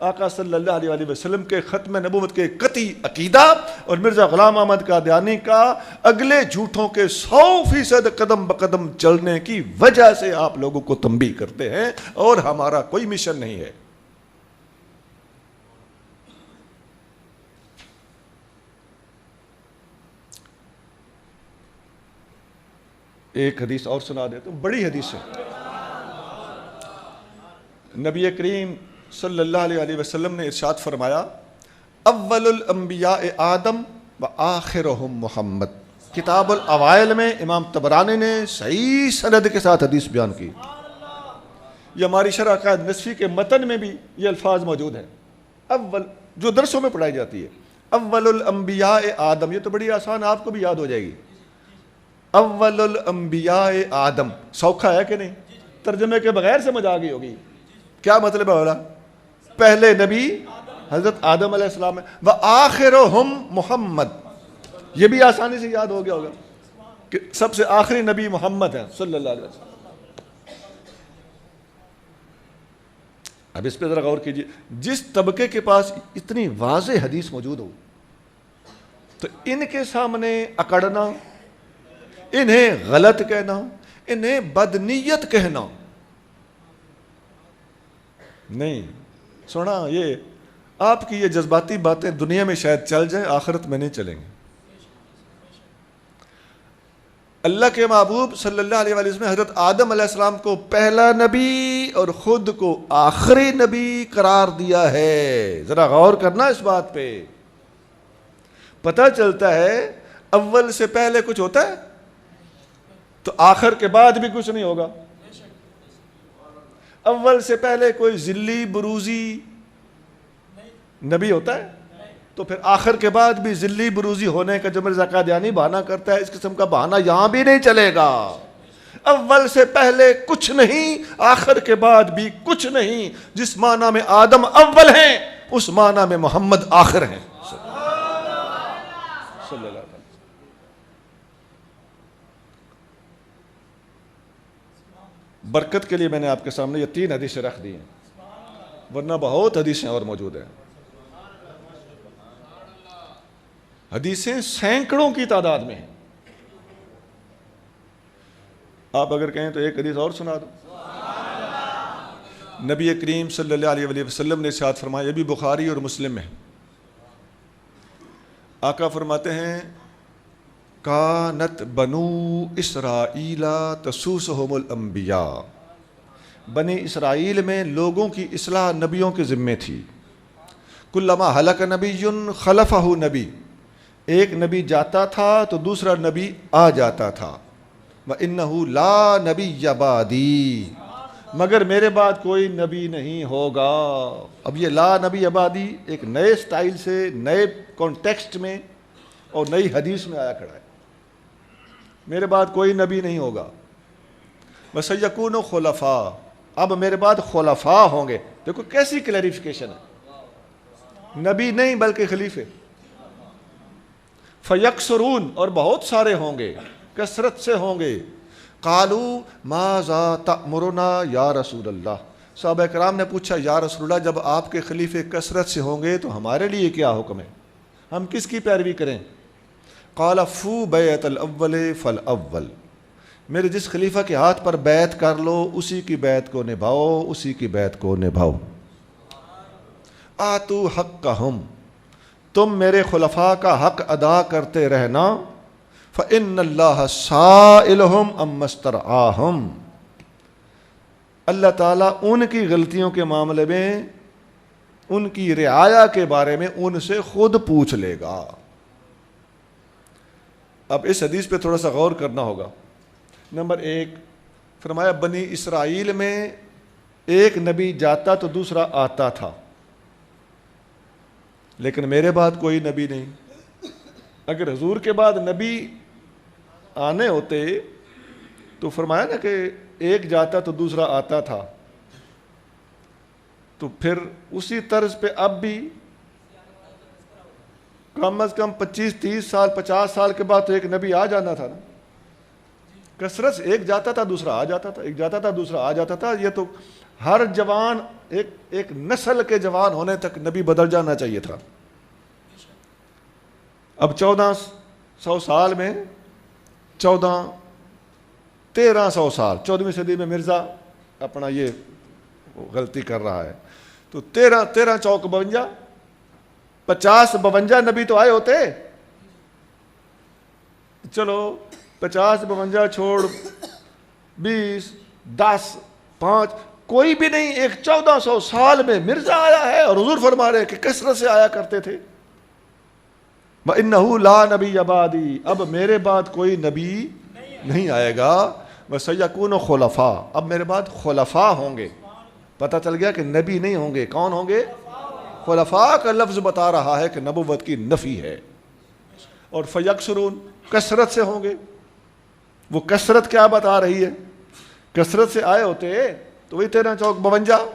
آقا صلی اللہ علیہ وسلم کے ختم نبوت کے قطعی عقیدہ اور مرزا غلام احمد قادیانی کا اگلے جھوٹوں کے 100% قدم بقدم چلنے کی وجہ سے آپ لوگوں کو تنبیہ کرتے ہیں، اور ہمارا کوئی مشن نہیں ہے۔ ایک حدیث اور سنا دیتا ہوں، بڑی حدیث ہے۔ نبی کریم صلی اللہ علیہ وسلم نے ارشاد فرمایا، اول الانبیاء آدم و آخرہم محمد۔ کتاب الاوائل میں امام طبرانی نے صحیح سند کے ساتھ حدیث بیان کی۔ یہ ہماری شرح عقائد نصفی کے متن میں بھی یہ الفاظ موجود ہیں، اول جو درسوں میں پڑھائی جاتی ہے، اول الانبیاء آدم۔ یہ تو بڑی آسان، آپ کو بھی یاد ہو جائے گی۔ اول الانبیاء آدم سوکھا ہے کہ نہیں؟ ترجمے کے بغیر سمجھ آ گئی ہوگی کیا مطلب ہے والا؟ پہلے نبی حضرت آدم علیہ السلام ہے، وآخرہم محمد، یہ بھی آسانی سے یاد ہو گیا ہوگا کہ سب سے آخری نبی محمد ہے صلی اللہ علیہ وسلم۔ اب اس پہ ذرا غور کیجئے، جس طبقے کے پاس اتنی واضح حدیث موجود ہو تو ان کے سامنے اکڑنا، انہیں غلط کہنا، انہیں بدنیت کہنا نہیں۔ سونا یہ آپ کی یہ جذباتی باتیں دنیا میں شاید چل جائیں، آخرت میں نہیں چلیں گے۔ اللہ کے محبوب صلی اللہ علیہ وسلم نے حضرت آدم علیہ السلام کو پہلا نبی اور خود کو آخری نبی قرار دیا ہے۔ ذرا غور کرنا اس بات پہ، پتہ چلتا ہے اول سے پہلے کچھ ہوتا ہے تو آخر کے بعد بھی کچھ نہیں ہوگا۔ اول سے پہلے کوئی ذلی بروزی نبی ہوتا ہے تو پھر آخر کے بعد بھی ذلی بروزی ہونے کا جو مرزا قادیانی بہانہ کرتا ہے، اس قسم کا بہانہ یہاں بھی نہیں چلے گا۔ اول سے پہلے کچھ نہیں، آخر کے بعد بھی کچھ نہیں۔ جس معنی میں آدم اول ہیں اس معنی میں محمد آخر ہیں صلی اللہ علیہ وسلم۔ برکت کے لیے میں نے آپ کے سامنے یہ 3 حدیثیں رکھ دی ہیں، ورنہ بہت حدیثیں اور موجود ہیں۔ حدیثیں سینکڑوں کی تعداد میں ہیں، آپ اگر کہیں تو ایک حدیث اور سنا دو۔ نبی کریم صلی اللہ علیہ وسلم نے ارشاد فرمایا، یہ بھی بخاری اور مسلم میں، آقا فرماتے ہیں، کانت بنو اسرائیل تسوسہم الانبیاء بنی اسرائیل میں لوگوں کی اصلاح نبیوں کے ذمے تھی. کلما ہلک نبی خلفہ نبی، ایک نبی جاتا تھا تو دوسرا نبی آ جاتا تھا. وَإِنَّهُ لَا نَبِيَّ بَعْدِي، مگر میرے بعد کوئی نبی نہیں ہوگا. اب یہ لا نبی عبادی ایک نئے سٹائل سے، نئے کانٹیکسٹ میں اور نئی حدیث میں آیا کھڑا ہے. میرے بعد کوئی نبی نہیں ہوگا. وَسَيَكُونُ خُلَفَاءَ، اب میرے بعد خلفاء ہوں گے. دیکھو کیسی کلیریفیکیشن ہے، نبی نہیں بلکہ خلیفے. فَيَكْسُرُونَ، اور بہت سارے ہوں گے، کثرت سے ہوں گے. قالوا ماذا تأمرنا یا رسول اللہ، صحابہ کرام نے پوچھا یا رسول اللہ جب آپ کے خلیفے کثرت سے ہوں گے تو ہمارے لیے کیا حکم ہے، ہم کس کی پیروی کریں؟ قال فو بیعت الاول فالاول، میرے جس خلیفہ کے ہاتھ پر بیعت کر لو اسی کی بیعت کو نبھاؤ، اسی کی بیعت کو نبھاؤ. آتو حقہم، تم میرے خلفاء کا حق ادا کرتے رہنا. فإن اللہ سائلہم اما استرعاہم، اللہ تعالیٰ ان کی غلطیوں کے معاملے میں، ان کی رعایا کے بارے میں ان سے خود پوچھ لے گا. اب اس حدیث پہ تھوڑا سا غور کرنا ہوگا. نمبر 1 فرمایا بنی اسرائیل میں ایک نبی جاتا تو دوسرا آتا تھا، لیکن میرے بعد کوئی نبی نہیں. اگر حضور کے بعد نبی آنے ہوتے تو فرمایا نا کہ ایک جاتا تو دوسرا آتا تھا، تو پھر اسی طرز پہ اب بھی کم از کم 25-30 سال 50 سال کے بعد تو ایک نبی آ جانا تھا نا. کثرت سے ایک جاتا تھا دوسرا آ جاتا تھا، ایک جاتا تھا دوسرا آ جاتا تھا. یہ تو ہر جوان ایک نسل کے جوان ہونے تک نبی بدل جانا چاہیے تھا. اب 1400 سال میں 1300 سال 14ویں صدی میں مرزا اپنا یہ غلطی کر رہا ہے، تو 13 چوک 52 50-52 نبی تو آئے ہوتے. چلو 50-52 چھوڑ 20 10 5 کوئی بھی نہیں، ایک 1400 سال میں مرزا آیا ہے اور حضور فرما رہے کہ کثرت سے آیا کرتے تھے. وَإِنَّهُ لَا نَبِيَّ بَعْدِي، اب میرے بعد کوئی نبی نہیں آئے گا. وَسَيَكُونُ خُلَفَاءَ، اب میرے بعد خلفاء ہوں گے. پتہ چل گیا کہ نبی نہیں ہوں گے. کون ہوں گے؟ خلفاء کا لفظ بتا رہا ہے کہ نبوت کی نفی ہے. اور فَيَكْسُرُونَ، کثرت سے ہوں گے. وہ کثرت کیا بتا رہی ہے؟ کثرت سے آئے ہوتے تو وہی 13 چوک 52،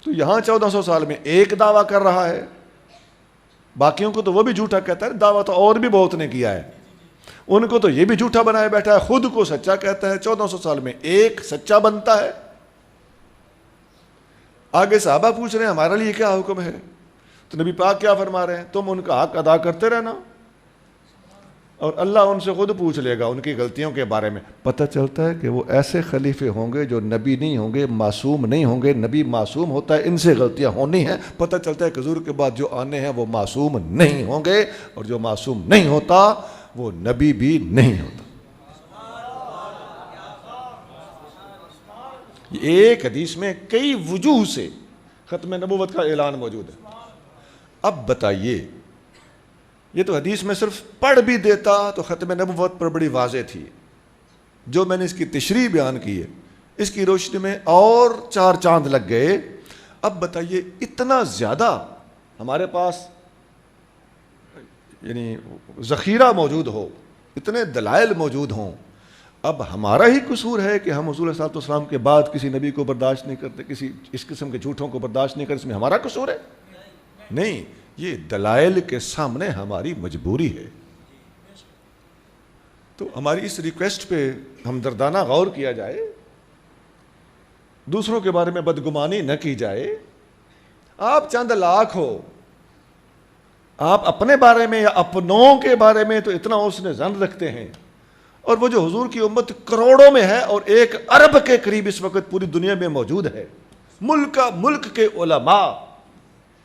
تو یہاں 1400 سال میں ایک دعویٰ کر رہا ہے، باقیوں کو تو وہ بھی جھوٹا کہتا ہے. دعویٰ تو اور بھی بہت نے کیا ہے، ان کو تو یہ بھی جھوٹا بنائے بیٹھا ہے، خود کو سچا کہتا ہے. 1400 سال میں ایک سچا بنتا ہے. آگے صحابہ پوچھ رہے ہیں ہمارے لیے کیا حکم ہے، تو نبی پاک کیا فرما رہے ہیں؟ تم ان کا حق ادا کرتے رہنا اور اللہ ان سے خود پوچھ لے گا ان کی غلطیوں کے بارے میں. پتہ چلتا ہے کہ وہ ایسے خلیفے ہوں گے جو نبی نہیں ہوں گے، معصوم نہیں ہوں گے. نبی معصوم ہوتا ہے، ان سے غلطیاں ہونی ہیں. پتہ چلتا ہے کہ حضور کے بعد جو آنے ہیں وہ معصوم نہیں ہوں گے، اور جو معصوم نہیں ہوتا وہ نبی بھی نہیں ہوتا. ایک حدیث میں کئی وجوہ سے ختم نبوت کا اعلان موجود ہے. اب بتائیے، یہ تو حدیث میں صرف پڑھ بھی دیتا تو ختم نبوت پر بڑی واضح تھی. جو میں نے اس کی تشریح بیان کی ہے، اس کی روشنی میں اور 4 چاند لگ گئے. اب بتائیے اتنا زیادہ ہمارے پاس یعنی ذخیرہ موجود ہو، اتنے دلائل موجود ہوں، اب ہمارا ہی قصور ہے کہ ہم حضور صلی اللہ علیہ وسلم کے بعد کسی نبی کو برداشت نہیں کرتے، کسی اس قسم کے جھوٹوں کو برداشت نہیں کرتے؟ اس میں ہمارا قصور ہے؟ نہیں، یہ دلائل کے سامنے ہماری مجبوری ہے. تو ہماری اس ریکویسٹ پہ ہمدردانہ غور کیا جائے، دوسروں کے بارے میں بدگمانی نہ کی جائے. آپ چند لاکھ ہو، آپ اپنے بارے میں یا اپنوں کے بارے میں تو اتنا حسن ظن رکھتے ہیں، اور وہ جو حضور کی امت کروڑوں میں ہے اور 1 ارب کے قریب اس وقت پوری دنیا میں موجود ہے، ملک کے علماء،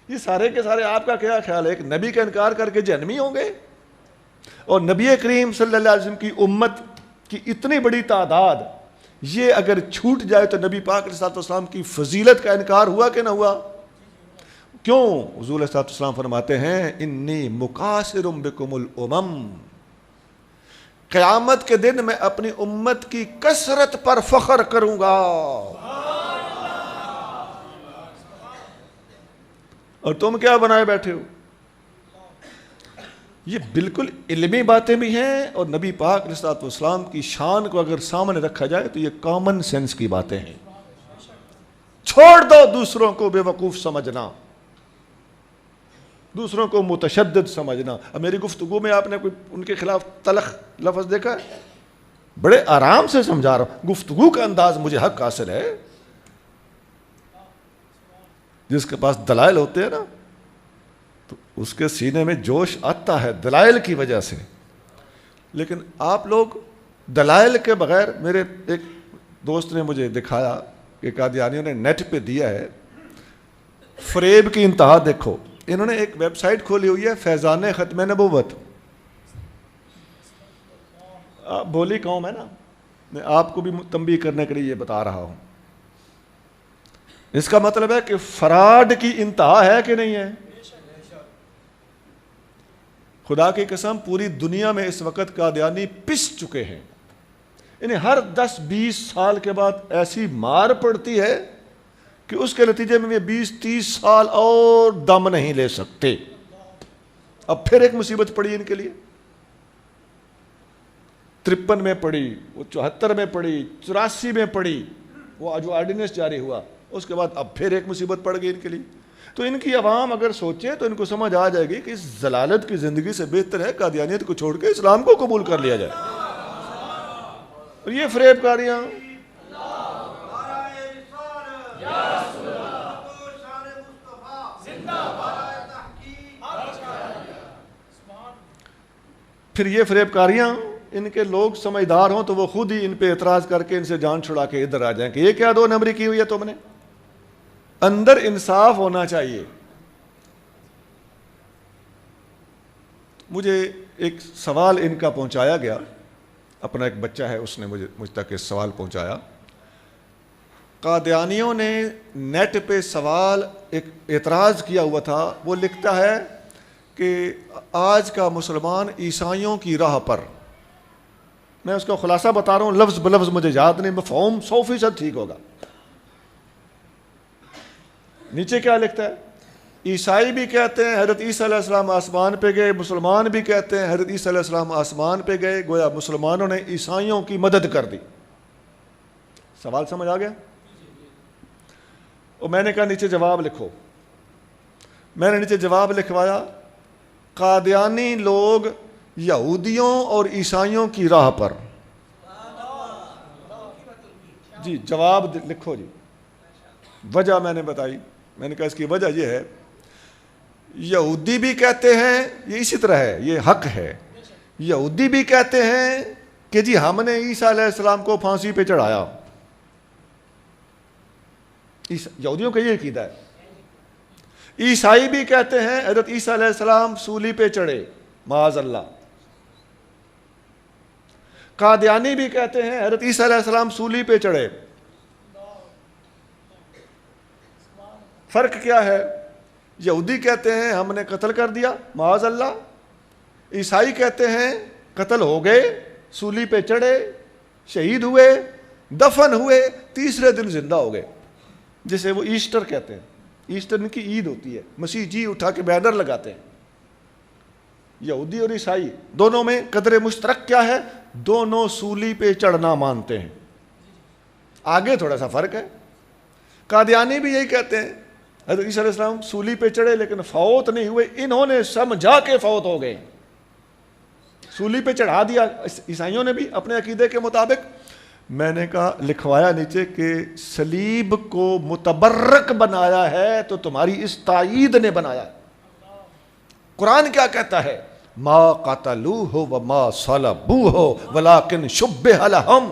یہ سارے کے سارے آپ کا کیا خیال ہے؟ ایک نبی کا انکار کر کے جہنمی ہوں گے؟ اور نبی کریم صلی اللہ علیہ وسلم کی امت کی اتنی بڑی تعداد یہ اگر چھوٹ جائے تو نبی پاک علیہ الصلوۃ والسلام کی فضیلت کا انکار ہوا کہ نہ ہوا؟ کیوں؟ حضور علیہ الصلوۃ والسلام فرماتے ہیں انی مکاثر بکم الامم، قیامت کے دن میں اپنی امت کی کثرت پر فخر کروں گا۔ اور تم کیا بنائے بیٹھے ہو؟ یہ بالکل علمی باتیں بھی ہیں، اور نبی پاک علیہ الصلوۃ والسلام کی شان کو اگر سامنے رکھا جائے تو یہ کامن سینس کی باتیں ہیں۔ چھوڑ دو دوسروں کو بے وقوف سمجھنا، دوسروں کو متشدد سمجھنا۔ اب میری گفتگو میں آپ نے کوئی ان کے خلاف تلخ لفظ دیکھا ہے؟ بڑے آرام سے سمجھا رہا ہوں، گفتگو کا انداز مجھے حق حاصل ہے۔ جس کے پاس دلائل ہوتے ہیں نا تو اس کے سینے میں جوش آتا ہے دلائل کی وجہ سے، لیکن آپ لوگ دلائل کے بغیر، میرے ایک دوست نے مجھے دکھایا کہ قادیانیوں نے نیٹ پہ دیا ہے، فریب کی انتہا دیکھو۔ انہوں نے ایک ویب سائٹ کھولی ہوئی ہے فیضان ختم نبوت، بولی قوم ہے نا، میں آپ کو بھی تنبیہ کرنے کے لیے یہ بتا رہا ہوں۔ اس کا مطلب ہے کہ فراڈ کی انتہا ہے کہ نہیں ہے؟ خدا کی قسم پوری دنیا میں اس وقت قادیانی پس چکے ہیں، انہیں ہر 10-20 سال کے بعد ایسی مار پڑتی ہے کہ اس کے نتیجے میں یہ 20-30 سال اور دم نہیں لے سکتے۔ اب پھر ایک مصیبت پڑی ان کے لیے، 53 میں پڑی، وہ 74 میں پڑی، 84 میں پڑی، وہ جو آرڈیننس جاری ہوا، اس کے بعد اب پھر ایک مصیبت پڑ گئی ان کے لیے۔ تو ان کی عوام اگر سوچے تو ان کو سمجھ آ جائے گی کہ اس ضلالت کی زندگی سے بہتر ہے قادیانیت کو چھوڑ کے اسلام کو قبول کر لیا جائے۔ اور یہ فریب کاریاں، پھر یہ فریب کاریاں، ان کے لوگ سمجھدار ہوں تو وہ خود ہی ان پہ اعتراض کر کے ان سے جان چھڑا کے ادھر آ جائیں کہ یہ کیا 2 نمبری کی ہوئی ہے تم نے۔ اندر انصاف ہونا چاہیے۔ مجھے ایک سوال ان کا پہنچایا گیا، اپنا ایک بچہ ہے اس نے مجھ تک اس سوال پہنچایا۔ قادیانیوں نے نیٹ پہ سوال ایک اعتراض کیا ہوا تھا، وہ لکھتا ہے کہ آج کا مسلمان عیسائیوں کی راہ پر، میں اس کا خلاصہ بتا رہا ہوں، لفظ بلفظ مجھے یاد نہیں، مفہوم 100% ٹھیک ہوگا۔ نیچے کیا لکھتا ہے؟ عیسائی بھی کہتے ہیں حضرت عیسیٰ علیہ السلام آسمان پہ گئے، مسلمان بھی کہتے ہیں حضرت عیسیٰ علیہ السلام آسمان پہ گئے، گویا مسلمانوں نے عیسائیوں کی مدد کر دی۔ سوال سمجھ آ گیا؟ اور میں نے کہا نیچے جواب لکھو۔ میں نے نیچے جواب لکھوایا، قادیانی لوگ یہودیوں اور عیسائیوں کی راہ پر۔ جی جواب لکھو جی۔ وجہ میں نے بتائی، میں نے کہا اس کی وجہ یہ ہے، یہودی بھی کہتے ہیں، یہ اسی طرح ہے، یہ حق ہے، یہودی بھی کہتے ہیں کہ جی ہم نے عیسیٰ علیہ السلام کو پھانسی پہ چڑھایا، یہودیوں کا یہ عقیدہ ہے۔ عیسائی بھی کہتے ہیں حضرت عیسیٰ علیہ السلام سولی پہ چڑھے، معاذ اللہ۔ قادیانی بھی کہتے ہیں حضرت عیسیٰ علیہ السلام سولی پہ چڑھے۔ فرق کیا ہے؟ یہودی کہتے ہیں ہم نے قتل کر دیا، معاذ اللہ۔ عیسائی کہتے ہیں قتل ہو گئے، سولی پہ چڑھے، شہید ہوئے، دفن ہوئے، تیسرے دن زندہ ہو گئے، جسے وہ ایسٹر کہتے ہیں۔ ایسٹر کی عید ہوتی ہے، مسیح جی اٹھا کے بینر لگاتے ہیں۔ یہودی اور عیسائی دونوں میں قدر مشترک کیا ہے؟ دونوں سولی پہ چڑھنا مانتے ہیں، آگے تھوڑا سا فرق ہے۔ قادیانی بھی یہی کہتے ہیں حضرت عیسیٰ علیہ السلام سولی پہ چڑھے لیکن فوت نہیں ہوئے، انہوں نے سمجھا کے فوت ہو گئے، سولی پہ چڑھا دیا عیسائیوں نے بھی اپنے عقیدے کے مطابق۔ میں نے کہا لکھوایا نیچے کہ صلیب کو متبرک بنایا ہے تو تمہاری اس تائید نے بنایا ہے۔ قرآن کیا کہتا ہے؟ ما قتلوہ وما صلبوہ ولکن شبہ لہم،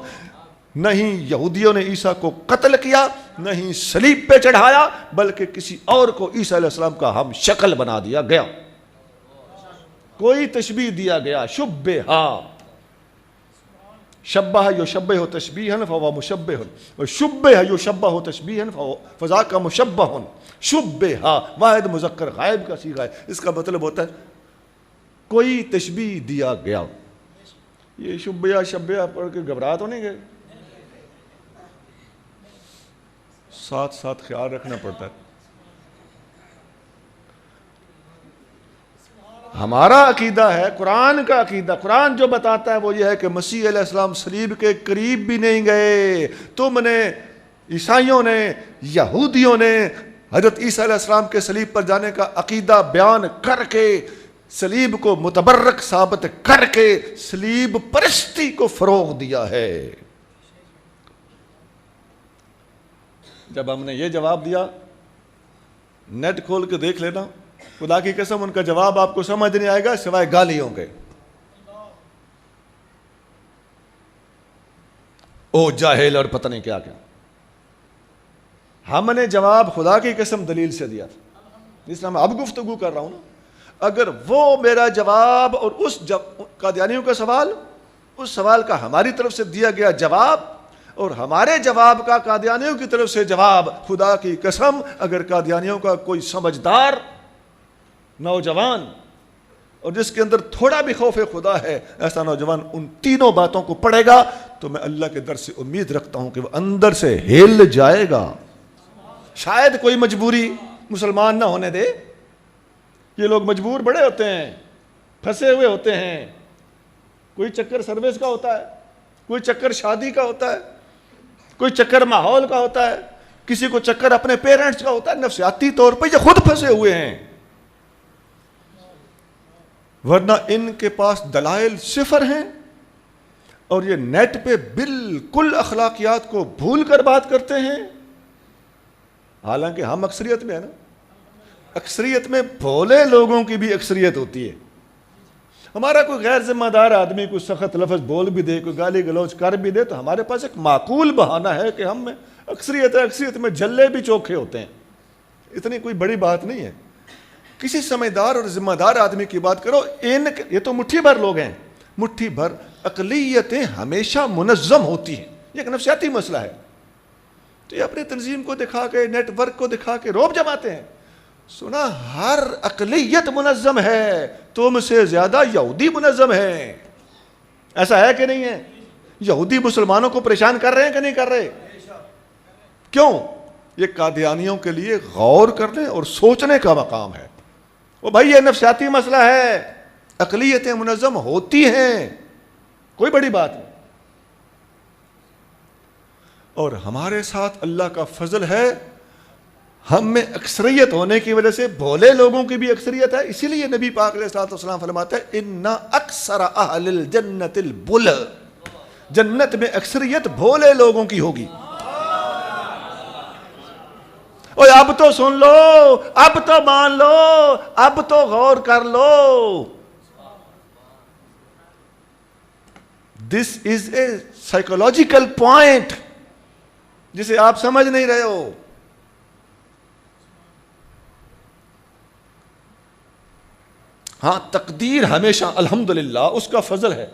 نہیں یہودیوں نے عیسیٰ کو قتل کیا، نہیں صلیب پہ چڑھایا، بلکہ کسی اور کو عیسیٰ علیہ السلام کا ہم شکل بنا دیا گیا، کوئی تشبیہ دیا گیا، شبہ، شبہ یشبہ تشبیہا فہو مشبہ وشبہ یشبہ تشبیہا فذاک مشبہ شبہ واحد مذکر غائب کا صیغہ ہے. اس کا مطلب ہوتا ہے کوئی تشبیہ دیا گیا. یہ شبہ شبہ پڑھ کے گھبرا تو نہیں گئے؟ ساتھ ساتھ خیال رکھنا پڑتا ہے. ہمارا عقیدہ ہے، قرآن کا عقیدہ، قرآن جو بتاتا ہے وہ یہ ہے کہ مسیح علیہ السلام صلیب کے قریب بھی نہیں گئے. تم نے، عیسائیوں نے، یہودیوں نے حضرت عیسیٰ علیہ السلام کے صلیب پر جانے کا عقیدہ بیان کر کے، صلیب کو متبرک ثابت کر کے صلیب پرستی کو فروغ دیا ہے. جب ہم نے یہ جواب دیا، نیٹ کھول کے دیکھ لینا، خدا کی قسم ان کا جواب آپ کو سمجھ نہیں آئے گا سوائے گالیوں کے. او جاہل اور پتہ نہیں کیا کیا. ہم نے جواب خدا کی قسم دلیل سے دیا تھا، جس طرح میں اب گفتگو کر رہا ہوں نا. اگر وہ میرا جواب اور اس قادیانیوں کا سوال، اس سوال کا ہماری طرف سے دیا گیا جواب اور ہمارے جواب کا قادیانیوں کی طرف سے جواب، خدا کی قسم اگر قادیانیوں کا کوئی سمجھدار نوجوان اور جس کے اندر تھوڑا بھی خوف خدا ہے، ایسا نوجوان ان تینوں باتوں کو پڑھے گا تو میں اللہ کے در سے امید رکھتا ہوں کہ وہ اندر سے ہل جائے گا. شاید کوئی مجبوری مسلمان نہ ہونے دے. یہ لوگ مجبور بڑے ہوتے ہیں، پھنسے ہوئے ہوتے ہیں. کوئی چکر سروس کا ہوتا ہے، کوئی چکر شادی کا ہوتا ہے، کوئی چکر ماحول کا ہوتا ہے، کسی کو چکر اپنے پیرنٹس کا ہوتا ہے. نفسیاتی طور پہ یہ خود پھنسے ہوئے ہیں، ورنہ ان کے پاس دلائل صفر ہیں اور یہ نیٹ پہ بالکل اخلاقیات کو بھول کر بات کرتے ہیں. حالانکہ ہم اکثریت میں ہیں نا، اکثریت میں بھولے لوگوں کی بھی اکثریت ہوتی ہے. ہمارا کوئی غیر ذمہ دار آدمی کوئی سخت لفظ بول بھی دے، کوئی گالی گلوچ کر بھی دے تو ہمارے پاس ایک معقول بہانہ ہے کہ ہم میں اکثریت ہے، اکثریت میں جھلے بھی چوکھے ہوتے ہیں. اتنی کوئی بڑی بات نہیں ہے. کسی سمجھدار اور ذمہ دار آدمی کی بات کرو. یہ تو مٹھی بھر لوگ ہیں، مٹھی بھر. اقلیتیں ہمیشہ منظم ہوتی ہیں، یہ ایک نفسیاتی مسئلہ ہے. تو یہ اپنی تنظیم کو دکھا کے، نیٹ ورک کو دکھا کے روب جماتے ہیں. سنا ہر اقلیت منظم ہے، تم سے زیادہ یہودی منظم ہے. ایسا ہے کہ نہیں ہے؟ یہودی مسلمانوں کو پریشان کر رہے ہیں کہ نہیں کر رہے؟ کیوں؟ یہ قادیانیوں کے لیے غور کرنے اور سوچنے کا مقام ہے. وہ بھائی یہ نفسیاتی مسئلہ ہے، اقلیتیں منظم ہوتی ہیں، کوئی بڑی بات نہیں. اور ہمارے ساتھ اللہ کا فضل ہے، ہم میں اکثریت ہونے کی وجہ سے بھولے لوگوں کی بھی اکثریت ہے. اسی لیے نبی پاک علیہ الصلوۃ والسلام فرماتے ہیں ان اکثر اہل الجنت البل، جنت میں اکثریت بھولے لوگوں کی ہوگی. اوے اب تو سن لو، اب تو مان لو، اب تو غور کر لو. دس از اے سائیکولوجیکل پوائنٹ جسے آپ سمجھ نہیں رہے ہو. ہاں تقدیر ہمیشہ الحمدللہ اس کا فضل ہے.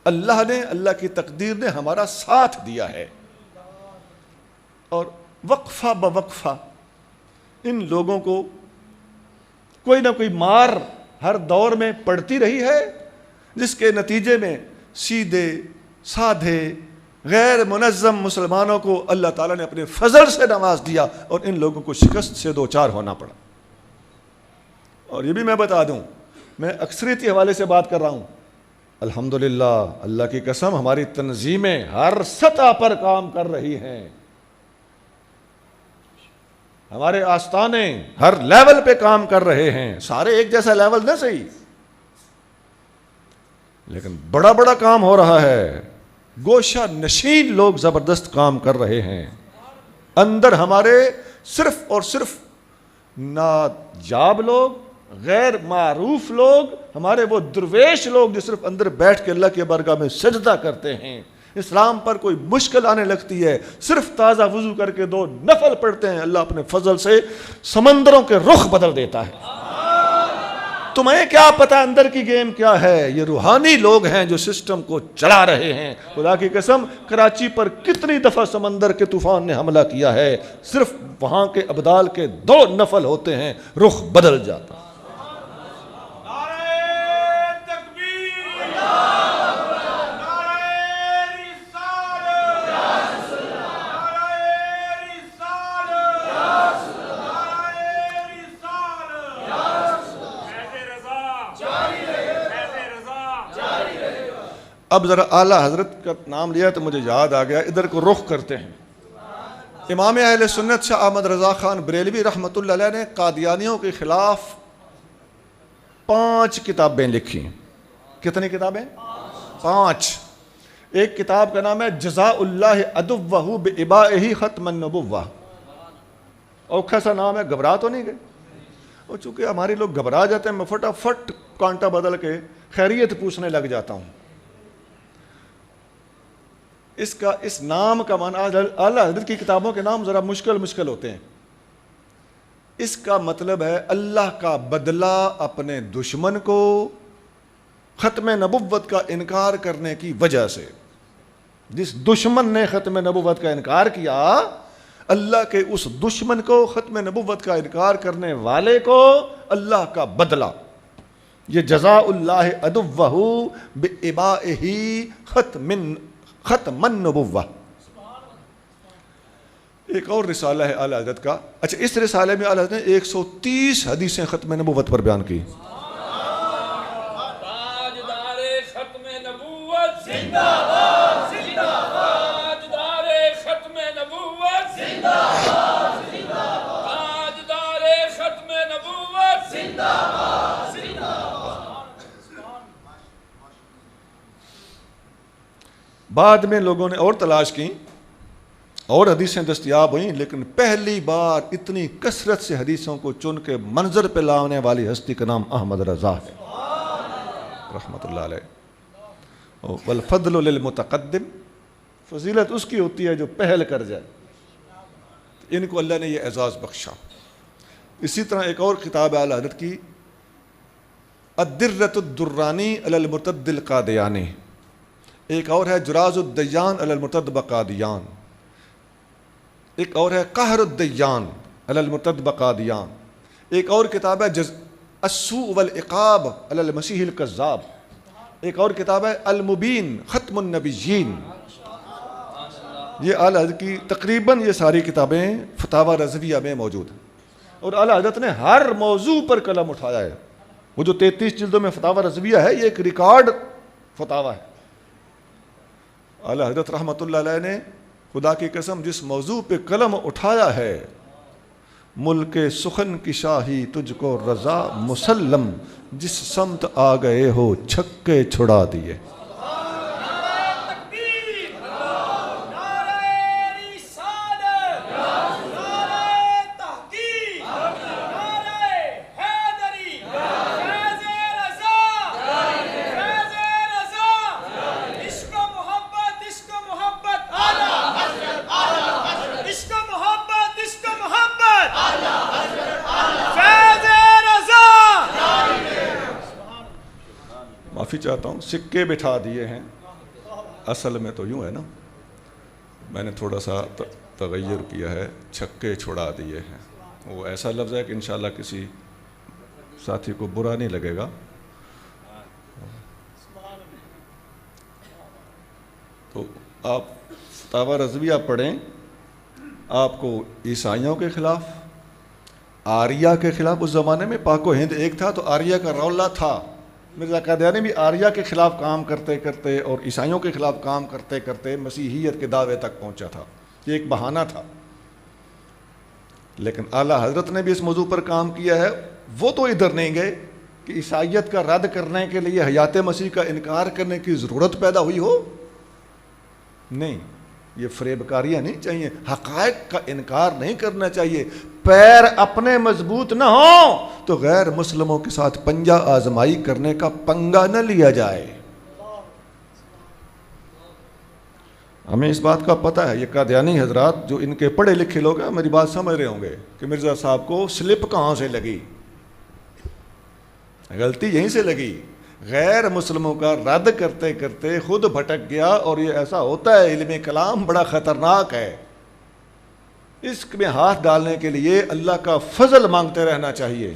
اللہ نے، اللہ کی تقدیر نے ہمارا ساتھ دیا ہے اور وقفہ بوقفہ ان لوگوں کو کوئی نہ کوئی مار ہر دور میں پڑتی رہی ہے، جس کے نتیجے میں سیدھے سادھے غیر منظم مسلمانوں کو اللہ تعالیٰ نے اپنے فضل سے نواز دیا اور ان لوگوں کو شکست سے دوچار ہونا پڑا. اور یہ بھی میں بتا دوں، میں اکثریتی حوالے سے بات کر رہا ہوں. الحمدللہ اللہ کی قسم ہماری تنظیمیں ہر سطح پر کام کر رہی ہیں، ہمارے آستانے ہر لیول پہ کام کر رہے ہیں. سارے ایک جیسا لیول نہ صحیح، لیکن بڑا بڑا کام ہو رہا ہے. گوشہ نشین لوگ زبردست کام کر رہے ہیں. اندر ہمارے صرف اور صرف ناجاب لوگ، غیر معروف لوگ، ہمارے وہ درویش لوگ جو صرف اندر بیٹھ کے اللہ کے بارگاہ میں سجدہ کرتے ہیں. اسلام پر کوئی مشکل آنے لگتی ہے، صرف تازہ وضو کر کے 2 نفل پڑھتے ہیں، اللہ اپنے فضل سے سمندروں کے رخ بدل دیتا ہے. تمہیں کیا پتا اندر کی گیم کیا ہے؟ یہ روحانی لوگ ہیں جو سسٹم کو چلا رہے ہیں. خدا کی قسم کراچی پر کتنی دفعہ سمندر کے طوفان نے حملہ کیا ہے، صرف وہاں کے ابدال کے 2 نفل ہوتے ہیں، رخ بدل جاتا. اب ذرا اعلیٰ حضرت کا نام لیا تو مجھے یاد آ گیا، ادھر کو رخ کرتے ہیں. امام اہل سنت شاہ احمد رضا خان بریلوی رحمۃ اللہ علیہ نے قادیانیوں کے خلاف 5 کتابیں لکھی. کتنی کتابیں؟ 5. ایک کتاب کا نام ہے جزاء اللہ عدوہ بإبائہ ختم النبوہ. اوکھا سا نام ہے، گھبرا تو نہیں گئے؟ اور چونکہ ہمارے لوگ گھبرا جاتے ہیں، میں فٹافٹ کانٹا بدل کے خیریت پوچھنے لگ جاتا ہوں. اس نام کا معنی اعلیٰ حضرت کی کتابوں کے نام ذرا مشکل ہوتے ہیں. اس کا مطلب ہے اللہ کا بدلہ اپنے دشمن کو ختم نبوت کا انکار کرنے کی وجہ سے. جس دشمن نے ختم نبوت کا انکار کیا، اللہ کے اس دشمن کو، ختم نبوت کا انکار کرنے والے کو اللہ کا بدلہ. یہ جزاء اللہ عدوہ بإبائہ ختم النبوہ. ایک اور رسالہ ہے اعلیٰ حضرت کا. اچھا، اس رسالے میں اعلیٰ حضرت نے 130 حدیثیں ختم نبوت پر بیان کی. بعد میں لوگوں نے اور تلاش کی اور حدیثیں دستیاب ہوئیں، لیکن پہلی بار اتنی کثرت سے حدیثوں کو چن کے منظر پہ لانے والی ہستی کا نام احمد رضا ہے رحمۃ اللہ علیہ. والفضل للمتقدم، فضیلت اس کی ہوتی ہے جو پہل کر جائے. ان کو اللہ نے یہ اعزاز بخشا. اسی طرح ایک اور کتاب ہے اعلیٰ حضرت کی، الدرۃ الدرانی علی المرتد القادیانی. ایک اور ہے جراز الدیان علی المرتد بقادیان. ایک اور ہے قہر الدیان علی المرتد بقادیان. ایک اور کتاب ہے السوء والعقاب علی المسیح الکذاب. ایک اور کتاب ہے المبین ختم النبیین. یہ اعلیٰ حضرت کی تقریباً یہ ساری کتابیں فتاوی رضویہ میں موجود ہیں، اور اعلیٰ حضرت نے ہر موضوع پر قلم اٹھایا ہے. وہ جو 33 جلدوں میں فتاوی رضویہ ہے، یہ ایک ریکارڈ فتاوی ہے. اعلیٰ حضرت رحمۃ اللہ علیہ نے خدا کی قسم جس موضوع پہ قلم اٹھایا ہے، ملک سخن کی شاہی تجھ کو رضا مسلم، جس سمت آ گئے ہو چھکے چھڑا دیے. معافی چاہتا ہوں، سکے بٹھا دیے ہیں، اصل میں تو یوں ہے نا، میں نے تھوڑا سا تغیر کیا ہے، چھکے چھڑا دیے ہیں. وہ ایسا لفظ ہے کہ انشاءاللہ کسی ساتھی کو برا نہیں لگے گا. تو آپ فتاوی رضویہ پڑھیں، آپ کو عیسائیوں کے خلاف، آریہ کے خلاف، اس زمانے میں پاک و ہند ایک تھا تو آریہ کا رولا تھا. مرزا قادیانی بھی آریہ کے خلاف کام کرتے کرتے اور عیسائیوں کے خلاف کام کرتے کرتے مسیحیت کے دعوے تک پہنچا تھا. یہ ایک بہانہ تھا. لیکن اعلیٰ حضرت نے بھی اس موضوع پر کام کیا ہے. وہ تو ادھر نہیں گئے کہ عیسائیت کا رد کرنے کے لیے حیات مسیح کا انکار کرنے کی ضرورت پیدا ہوئی ہو. نہیں، یہ فریب کاریاں نہیں چاہیے، حقائق کا انکار نہیں کرنا چاہیے. پیر اپنے مضبوط نہ ہوں تو غیر مسلموں کے ساتھ پنجہ آزمائی کرنے کا پنگا نہ لیا جائے. ہمیں اس بات کا پتہ ہے، یہ قادیانی حضرات جو ان کے پڑھے لکھے لوگ ہیں میری بات سمجھ رہے ہوں گے کہ مرزا صاحب کو سلپ کہاں سے لگی. غلطی یہیں سے لگی، غیر مسلموں کا رد کرتے کرتے خود بھٹک گیا، اور یہ ایسا ہوتا ہے، علم کلام بڑا خطرناک ہے، اس میں ہاتھ ڈالنے کے لیے اللہ کا فضل مانگتے رہنا چاہیے۔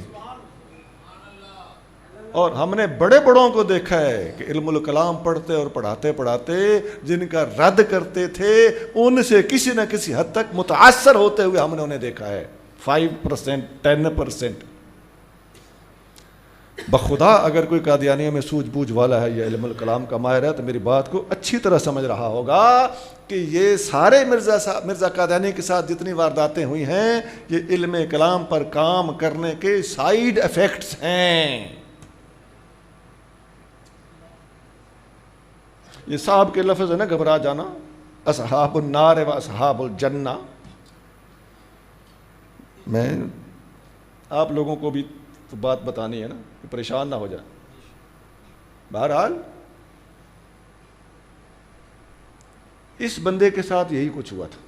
اور ہم نے بڑے بڑوں کو دیکھا ہے کہ علم الکلام پڑھتے اور پڑھاتے پڑھاتے جن کا رد کرتے تھے ان سے کسی نہ کسی حد تک متاثر ہوتے ہوئے ہم نے انہیں دیکھا ہے، 5%، 10%۔ بخدا اگر کوئی قادیانیوں میں سوجھ بوجھ والا ہے یا علم الکلام کا ماہر ہے تو میری بات کو اچھی طرح سمجھ رہا ہوگا کہ یہ سارے مرزا قادیانی کے ساتھ جتنی وارداتیں ہوئی ہیں یہ علم کلام پر کام کرنے کے سائیڈ ایفیکٹس ہیں۔ یہ صاحب کے لفظ ہے نا، گھبرا جانا، اصحاب النار و اصحاب الجنہ۔ میں آپ لوگوں کو بھی تو بات بتانی ہے نا کہ پریشان نہ ہو جائے۔ بہرحال اس بندے کے ساتھ یہی کچھ ہوا تھا،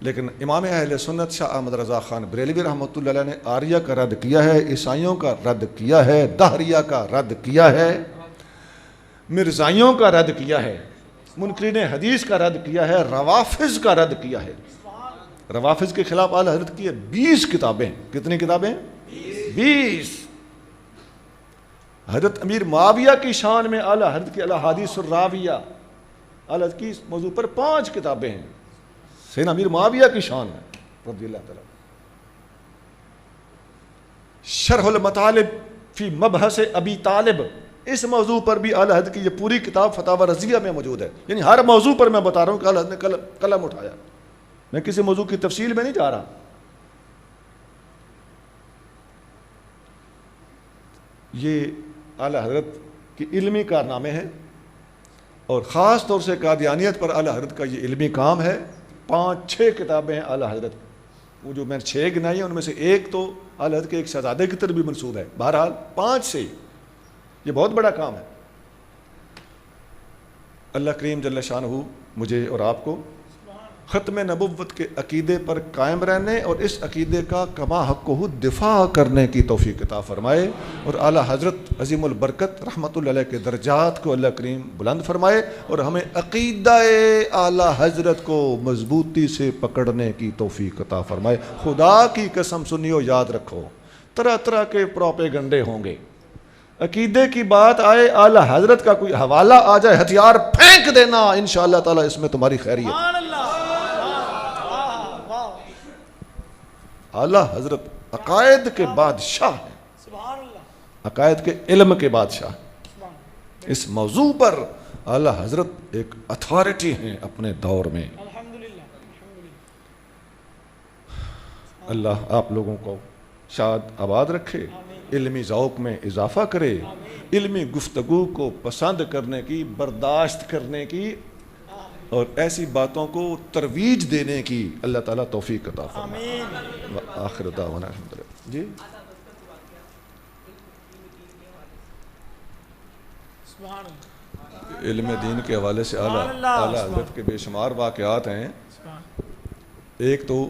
لیکن امام اہل سنت شاہ احمد رضا خان بریلوی رحمۃ اللہ علیہ نے آریہ کا رد کیا ہے، عیسائیوں کا رد کیا ہے، دہریہ کا رد کیا ہے، مرزائیوں کا رد کیا ہے، منکرین حدیث کا رد کیا ہے، روافظ کا رد کیا ہے۔ روافظ کے خلاف اعلیٰ حضرت کی 20 کتابیں۔ کتنی کتابیں؟ 20۔ حضرت امیر معاویہ کی شان میں اعلیٰ حضرت کی الاحادیث الراویہ، اعلیٰ حضرت کی اس موضوع پر 5 کتابیں ہیں، سیدنا امیر معاویہ کی شان میں رضی اللہ تعالیٰ۔ شرح المطالب فی مبحث ابی طالب، اس موضوع پر بھی اعلیٰ حضرت کی یہ پوری کتاب فتاوی رضیہ میں موجود ہے۔ یعنی ہر موضوع پر میں بتا رہا ہوں کہ اعلیٰ حضرت نے قلم اٹھایا، میں کسی موضوع کی تفصیل میں نہیں جا رہا۔ یہ اعلیٰ حضرت کی علمی کارنامے ہیں، اور خاص طور سے قادیانیت پر اعلیٰ حضرت کا یہ علمی کام ہے۔ 5-6 کتابیں ہیں اعلیٰ حضرت، وہ جو میں 6 گنائی ہیں ان میں سے ایک تو اعلیٰ حضرت کے ایک شہزادے کی طرف بھی منسوب ہے۔ بہرحال 5 سے یہ بہت بڑا کام ہے۔ اللہ کریم جل شانہ مجھے اور آپ کو ختم نبوت کے عقیدے پر قائم رہنے اور اس عقیدے کا کما حق دفاع کرنے کی توفیق عطا فرمائے، اور اعلیٰ حضرت عظیم البرکت رحمۃ اللہ علیہ کے درجات کو اللہ کریم بلند فرمائے، اور ہمیں عقیدہ اعلیٰ حضرت کو مضبوطی سے پکڑنے کی توفیق عطا فرمائے۔ خدا کی قسم سنیو، یاد رکھو، طرح طرح کے پروپیگنڈے ہوں گے، عقیدے کی بات آئے، اعلیٰ حضرت کا کوئی حوالہ آ جائے، ہتھیار پھینک دینا، انشاءاللہ تعالیٰ اس میں تمہاری خیریت۔ اعلیٰ حضرت عقائد کے بادشاہ ہیں، عقائد کے علم کے بادشاہ ہیں۔ اس موضوع پر اعلیٰ حضرت ایک اتھارٹی ہیں اپنے دور میں۔ اللہ آپ لوگوں کو شاد آباد رکھے، علمی ذوق میں اضافہ کرے، علمی گفتگو کو پسند کرنے کی، برداشت کرنے کی، اور ایسی باتوں کو ترویج دینے کی اللہ تعالیٰ توفیق عطا فرمائے۔ آخر دعوانا الحمدللہ۔ جی علم دین کے حوالے سے اعلیٰ حضرت کے بے شمار واقعات ہیں۔ ایک تو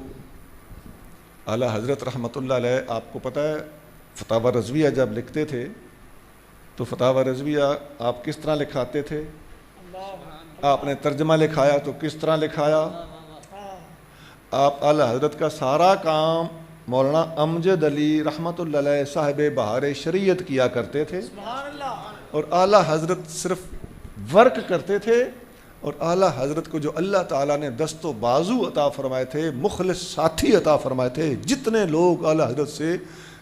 اعلیٰ حضرت رحمۃ اللہ علیہ، آپ کو پتہ ہے فتاوی رضویہ جب لکھتے تھے تو فتاوی رضویہ آپ کس طرح لکھاتے تھے؟ آپ نے ترجمہ لکھایا تو کس طرح لکھایا؟ آپ اعلیٰ حضرت کا سارا کام مولانا امجد علی رحمۃ اللہ علیہ صاحب بہار شریعت کیا کرتے تھے، اور اعلیٰ حضرت صرف ورک کرتے تھے، اور اعلیٰ حضرت کو جو اللہ تعالیٰ نے دست و بازو عطا فرمائے تھے، مخلص ساتھی عطا فرمائے تھے، جتنے لوگ اعلیٰ حضرت سے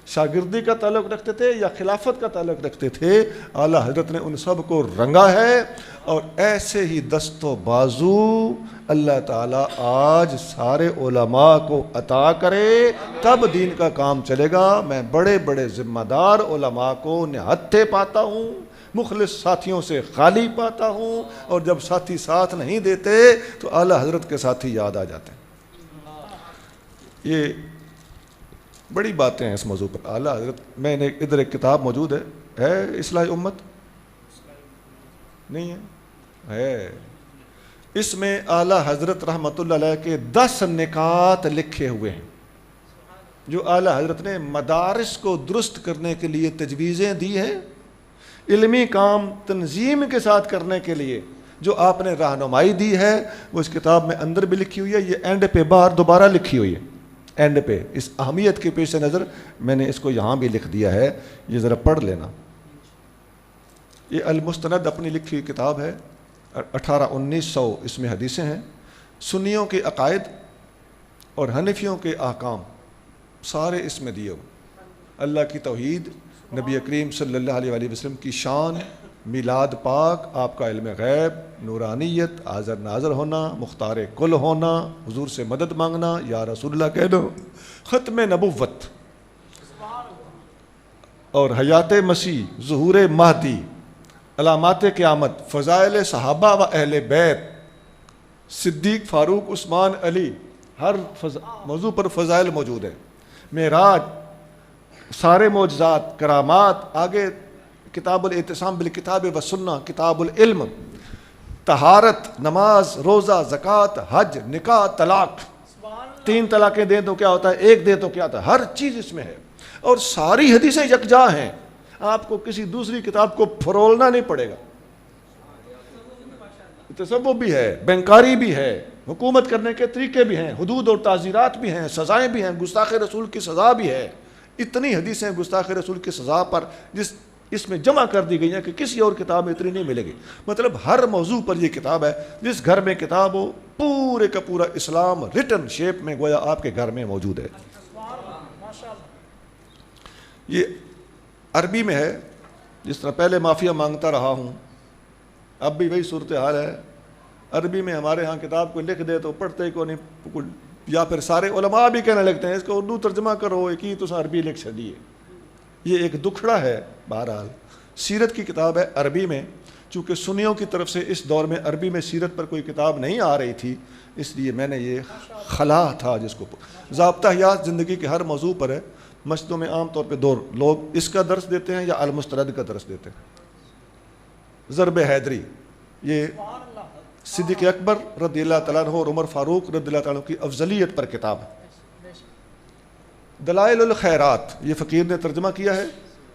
شاگردی کا تعلق رکھتے تھے یا خلافت کا تعلق رکھتے تھے، اعلیٰ حضرت نے ان سب کو رنگا ہے، اور ایسے ہی دست و بازو اللہ تعالیٰ آج سارے علماء کو عطا کرے، تب دین کا کام چلے گا۔ میں بڑے بڑے ذمہ دار علماء کو نہتے پاتا ہوں، مخلص ساتھیوں سے خالی پاتا ہوں، اور جب ساتھی ساتھ نہیں دیتے تو اعلیٰ حضرت کے ساتھی یاد آ جاتے ہیں۔ یہ بڑی باتیں ہیں اس موضوع پر۔ اعلیٰ حضرت، میں نے ادھر ایک کتاب موجود ہے اصلاح امت؟ نہیں ہے، اس میں اعلیٰ حضرت رحمۃ اللہ علیہ کے 10 نکات لکھے ہوئے ہیں۔ جو اعلیٰ حضرت نے مدارس کو درست کرنے کے لیے تجویزیں دی ہیں، علمی کام تنظیم کے ساتھ کرنے کے لیے جو آپ نے رہنمائی دی ہے، وہ اس کتاب میں اندر بھی لکھی ہوئی ہے، یہ اینڈ پہ باہر دوبارہ لکھی ہوئی ہے، اینڈ پہ اس اہمیت کے پیش نظر میں نے اس کو یہاں بھی لکھ دیا ہے، یہ ذرا پڑھ لینا۔ یہ المستند اپنی لکھی ہوئی کتاب ہے، 1800-1900 اس میں حدیثیں ہیں، سنیوں کے عقائد اور حنفیوں کے احکام سارے اس میں دیے ہوئے، اللہ کی توحید، نبی کریم صلی اللہ علیہ وآلہ وسلم کی شان، میلاد پاک، آپ کا علم غیب، نورانیت، حاضر ناظر ہونا، مختار کل ہونا، حضور سے مدد مانگنا، یا رسول اللہ کہہ دو، ختم نبوت اور حیات مسیح، ظہور مہدی، علامات قیامت، فضائل صحابہ و اہل بیت، صدیق، فاروق، عثمان، علی، ہر موضوع پر فضائل موجود ہیں، معراج، سارے معجزات، کرامات، آگے کتاب الاعتصام بالکتاب و سنہ، کتاب العلم، طہارت، نماز، روزہ، زکوٰۃ، حج، نکاح، طلاق، 3 طلاقیں دیں تو کیا ہوتا ہے، 1 دیں تو کیا ہوتا ہے، ہر چیز اس میں ہے، اور ساری حدیثیں یکجا ہیں، آپ کو کسی دوسری کتاب کو پھرولنا نہیں پڑے گا۔ تصوف بھی ہے، بینکاری بھی ہے، حکومت کرنے کے طریقے بھی ہیں، حدود اور تعزیرات بھی ہیں، سزائیں بھی ہیں، گستاخ رسول کی سزا بھی ہے، اتنی حدیثیں گستاخ رسول کی سزا پر اس میں جمع کر دی گئی ہیں کہ کسی اور کتاب میں اتنی نہیں ملے گی۔ مطلب ہر موضوع پر یہ کتاب ہے، جس گھر میں کتاب ہو پورے کا پورا اسلام ریٹن شیپ میں گویا آپ کے گھر میں موجود ہے۔ یہ عربی میں ہے، جس طرح پہلے معافیا مانگتا رہا ہوں، اب بھی وہی صورتحال ہے۔ عربی میں ہمارے ہاں کتاب کو لکھ دے تو پڑھتے کو نہیں، یا پھر سارے علماء بھی کہنے لگتے ہیں اس کو اردو ترجمہ کرو، ایک ہی تو عربی لکھ چلیے۔ یہ ایک دکھڑا ہے۔ بہرحال سیرت کی کتاب ہے عربی میں، چونکہ سنیوں کی طرف سے اس دور میں عربی میں سیرت پر کوئی کتاب نہیں آ رہی تھی، اس لیے میں نے یہ خلا تھا جس کو ضابطہ حیات زندگی کے ہر موضوع پر ہے۔ مسجدوں میں عام طور پہ 2 لوگ اس کا درس دیتے ہیں یا المستند کا درس دیتے ہیں۔ ضرب حیدری، یہ صدیق اکبر رضی اللہ تعالیٰ عنہ اور عمر فاروق رضی اللہ تعالیٰ عنہ کی افضلیت پر کتاب ہے۔ دلائل الخیرات، یہ فقیر نے ترجمہ کیا ہے،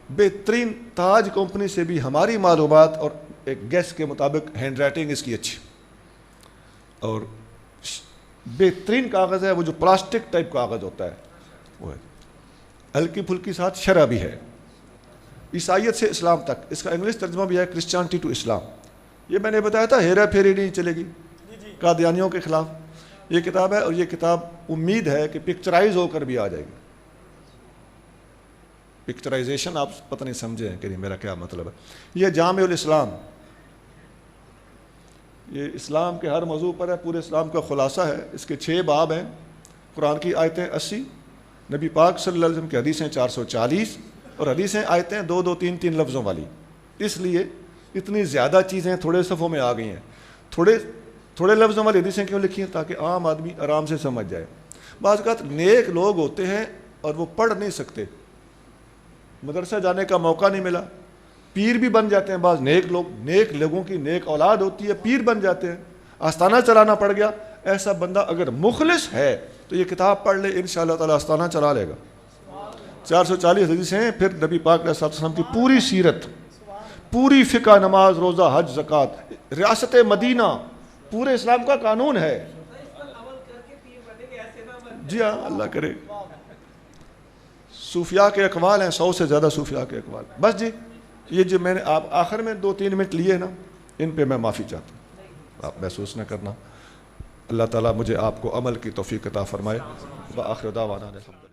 بہترین تاج کمپنی سے بھی ہماری معلومات اور ایک گیس کے مطابق ہینڈ رائٹنگ اس کی اچھی، اور بہترین کاغذ ہے وہ جو پلاسٹک ٹائپ کاغذ ہوتا ہے وہ ہے، ہلکی پھلکی ساتھ شرح بھی ہے، عیسائیت سے اسلام تک۔ اس کا انگلش ترجمہ بھی ہے، کرسچینٹی ٹو اسلام۔ یہ میں نے بتایا تھا ہیرا پھیری نہیں چلے گی قادیانیوں کے خلاف، یہ کتاب ہے، اور یہ کتاب امید ہے کہ پکچرائز ہو کر بھی آ جائے گی۔ پکچرائزیشن آپ پتہ نہیں سمجھے ہیں کہ نہیں میرا کیا مطلب ہے۔ یہ جامع الاسلام، یہ اسلام کے ہر موضوع پر ہے، پورے اسلام کا خلاصہ ہے۔ اس کے 6 باب ہیں، قرآن کی آیتیں 80، نبی پاک صلی اللہ علیہ وسلم کی حدیثیں 440، اور حدیثیں آیتیں 2-2 3-3 لفظوں والی۔ اس لیے اتنی زیادہ چیزیں تھوڑے صفحوں میں آ گئی ہیں۔ تھوڑے لفظوں والی حدیثیں کیوں لکھی ہیں؟ تاکہ عام آدمی آرام سے سمجھ جائے۔ بعض اوقات نیک لوگ ہوتے ہیں اور وہ پڑھ نہیں سکتے، مدرسہ جانے کا موقع نہیں ملا، پیر بھی بن جاتے ہیں بعض نیک لوگ، نیک لوگوں کی نیک اولاد ہوتی ہے، پیر بن جاتے ہیں، آستانہ چلانا پڑ گیا۔ ایسا بندہ اگر مخلص ہے تو یہ کتاب پڑھ لے، انشاءاللہ تعالی آستانہ چلا لے گا۔ 440 حدیث ہیں، پھر نبی پاک علیہ السلام کی پوری سیرت، پوری فقہ، نماز، روزہ، حج، زکوٰۃ، ریاست مدینہ، پورے اسلام کا قانون ہے۔ جی ہاں، اللہ کرے۔ صوفیاء کے اقوال ہیں، 100 سے زیادہ صوفیاء کے اقوال۔ بس جی، یہ جو میں نے آپ آخر میں 2-3 منٹ لیے نا، ان پہ میں معافی چاہتا ہوں، آپ محسوس نہ کرنا۔ اللہ تعالیٰ مجھے آپ کو عمل کی توفیق عطا فرمائے۔ وآخر دعوانا الحمدللہ۔